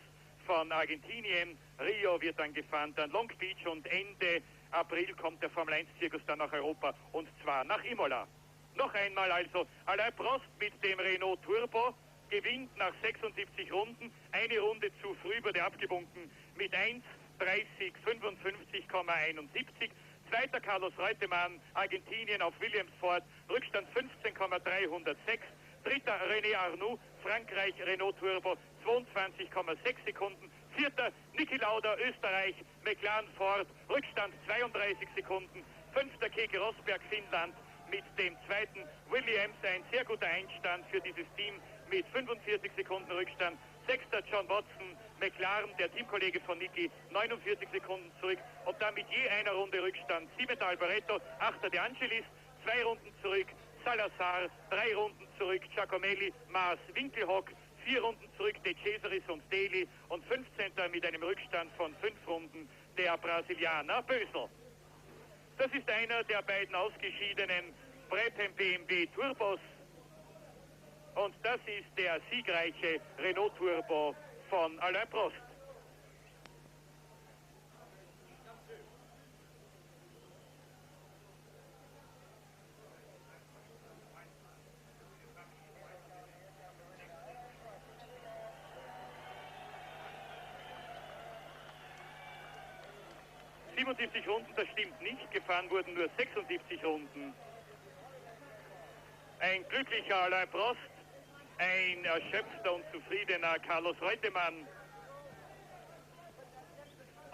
von Argentinien. Rio wird dann gefahren, dann Long Beach und Ende April kommt der Formel 1-Zirkus dann nach Europa und zwar nach Imola. Noch einmal also, Alain Prost mit dem Renault Turbo gewinnt nach 76 Runden. Eine Runde zu früh wurde abgebunken mit 1:30:55,71. Zweiter Carlos Reutemann, Argentinien auf Williamsford, Rückstand 15,306. Dritter René Arnoux, Frankreich, Renault Turbo, 22,6 Sekunden. Vierter Niki Lauda, Österreich, McLaren Ford, Rückstand 32 Sekunden. Fünfter Keke Rosberg, Finnland, mit dem zweiten Williams, ein sehr guter Einstand für dieses Team mit 45 Sekunden Rückstand. Sechster John Watson, McLaren, der Teamkollege von Niki, 49 Sekunden zurück und damit je einer Runde Rückstand. 7. Alboreto, 8. De Angelis, 2 Runden zurück, Salazar, 3 Runden zurück, Giacomelli, Maas, Winkelhock, 4 Runden zurück, De Cesaris und Daly und 15. mit einem Rückstand von 5 Runden der Brasilianer Bösel. Das ist einer der beiden ausgeschiedenen Brabham BMW Turbos und das ist der siegreiche Renault Turbo von Alain Prost. Runden, das stimmt nicht. Gefahren wurden nur 76 Runden. Ein glücklicher Alain Prost, ein erschöpfter und zufriedener Carlos Reutemann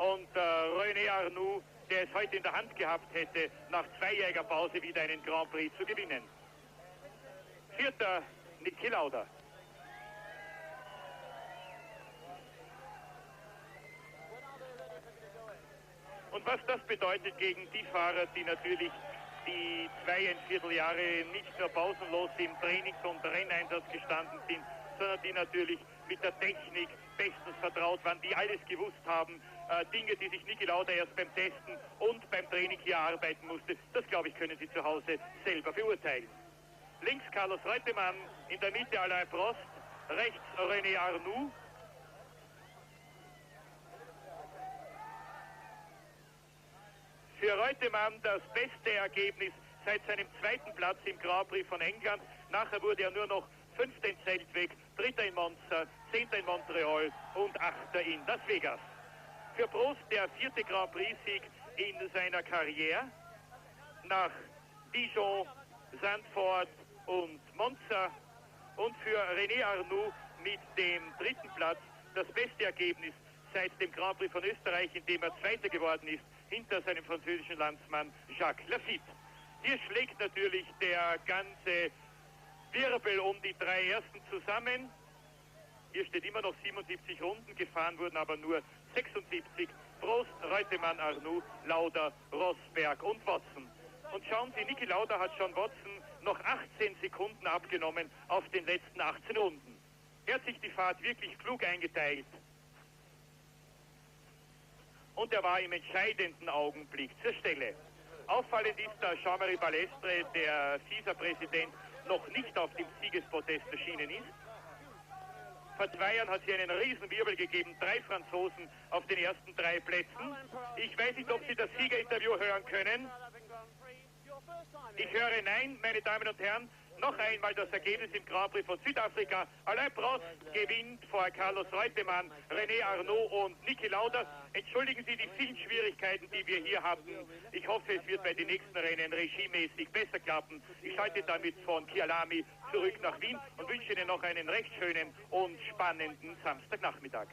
und René Arnoux, der es heute in der Hand gehabt hätte, nach zweijähriger Pause wieder einen Grand Prix zu gewinnen. Vierter Niki Lauda. Und was das bedeutet gegen die Fahrer, die natürlich die 2,25 Jahre nicht nur pausenlos im Trainings- und Renneinsatz gestanden sind, sondern die natürlich mit der Technik bestens vertraut waren, die alles gewusst haben, Dinge, die sich Niki Lauda erst beim Testen und beim Training hier erarbeiten musste, das glaube ich, können Sie zu Hause selber beurteilen. Links Carlos Reutemann, in der Mitte Alain Prost, rechts René Arnoux. Für Reutemann das beste Ergebnis seit seinem zweiten Platz im Grand Prix von England. Nachher wurde er nur noch 5. in Zeltweg, 3. in Monza, 10. in Montreal und 8. in Las Vegas. Für Prost der 4. Grand Prix-Sieg in seiner Karriere. Nach Dijon, Zandvoort und Monza. Und für René Arnoux mit dem 3. Platz das beste Ergebnis seit dem Grand Prix von Österreich, in dem er Zweiter geworden ist, hinter seinem französischen Landsmann Jacques Lafitte. Hier schlägt natürlich der ganze Wirbel um die 3 Ersten zusammen. Hier steht immer noch 77 Runden, gefahren wurden aber nur 76. Prost, Reutemann, Arnoux, Lauda, Rosberg und Watson. Und schauen Sie, Niki Lauda hat John Watson noch 18 Sekunden abgenommen auf den letzten 18 Runden. Er hat sich die Fahrt wirklich klug eingeteilt. Und er war im entscheidenden Augenblick zur Stelle. Auffallend ist, dass Jean-Marie Balestre, der FISA-Präsident, noch nicht auf dem Siegespodest erschienen ist. Vor 2 Jahren hat es hier einen Riesenwirbel gegeben, 3 Franzosen auf den ersten 3 Plätzen. Ich weiß nicht, ob Sie das Siegerinterview hören können. Ich höre nein, meine Damen und Herren. Noch einmal das Ergebnis im Grand Prix von Südafrika. Alain Prost gewinnt vor Carlos Reutemann, René Arnoux und Niki Lauda. Entschuldigen Sie die vielen Schwierigkeiten, die wir hier hatten. Ich hoffe, es wird bei den nächsten Rennen regiemäßig besser klappen. Ich schalte damit von Kyalami zurück nach Wien und wünsche Ihnen noch einen recht schönen und spannenden Samstagnachmittag.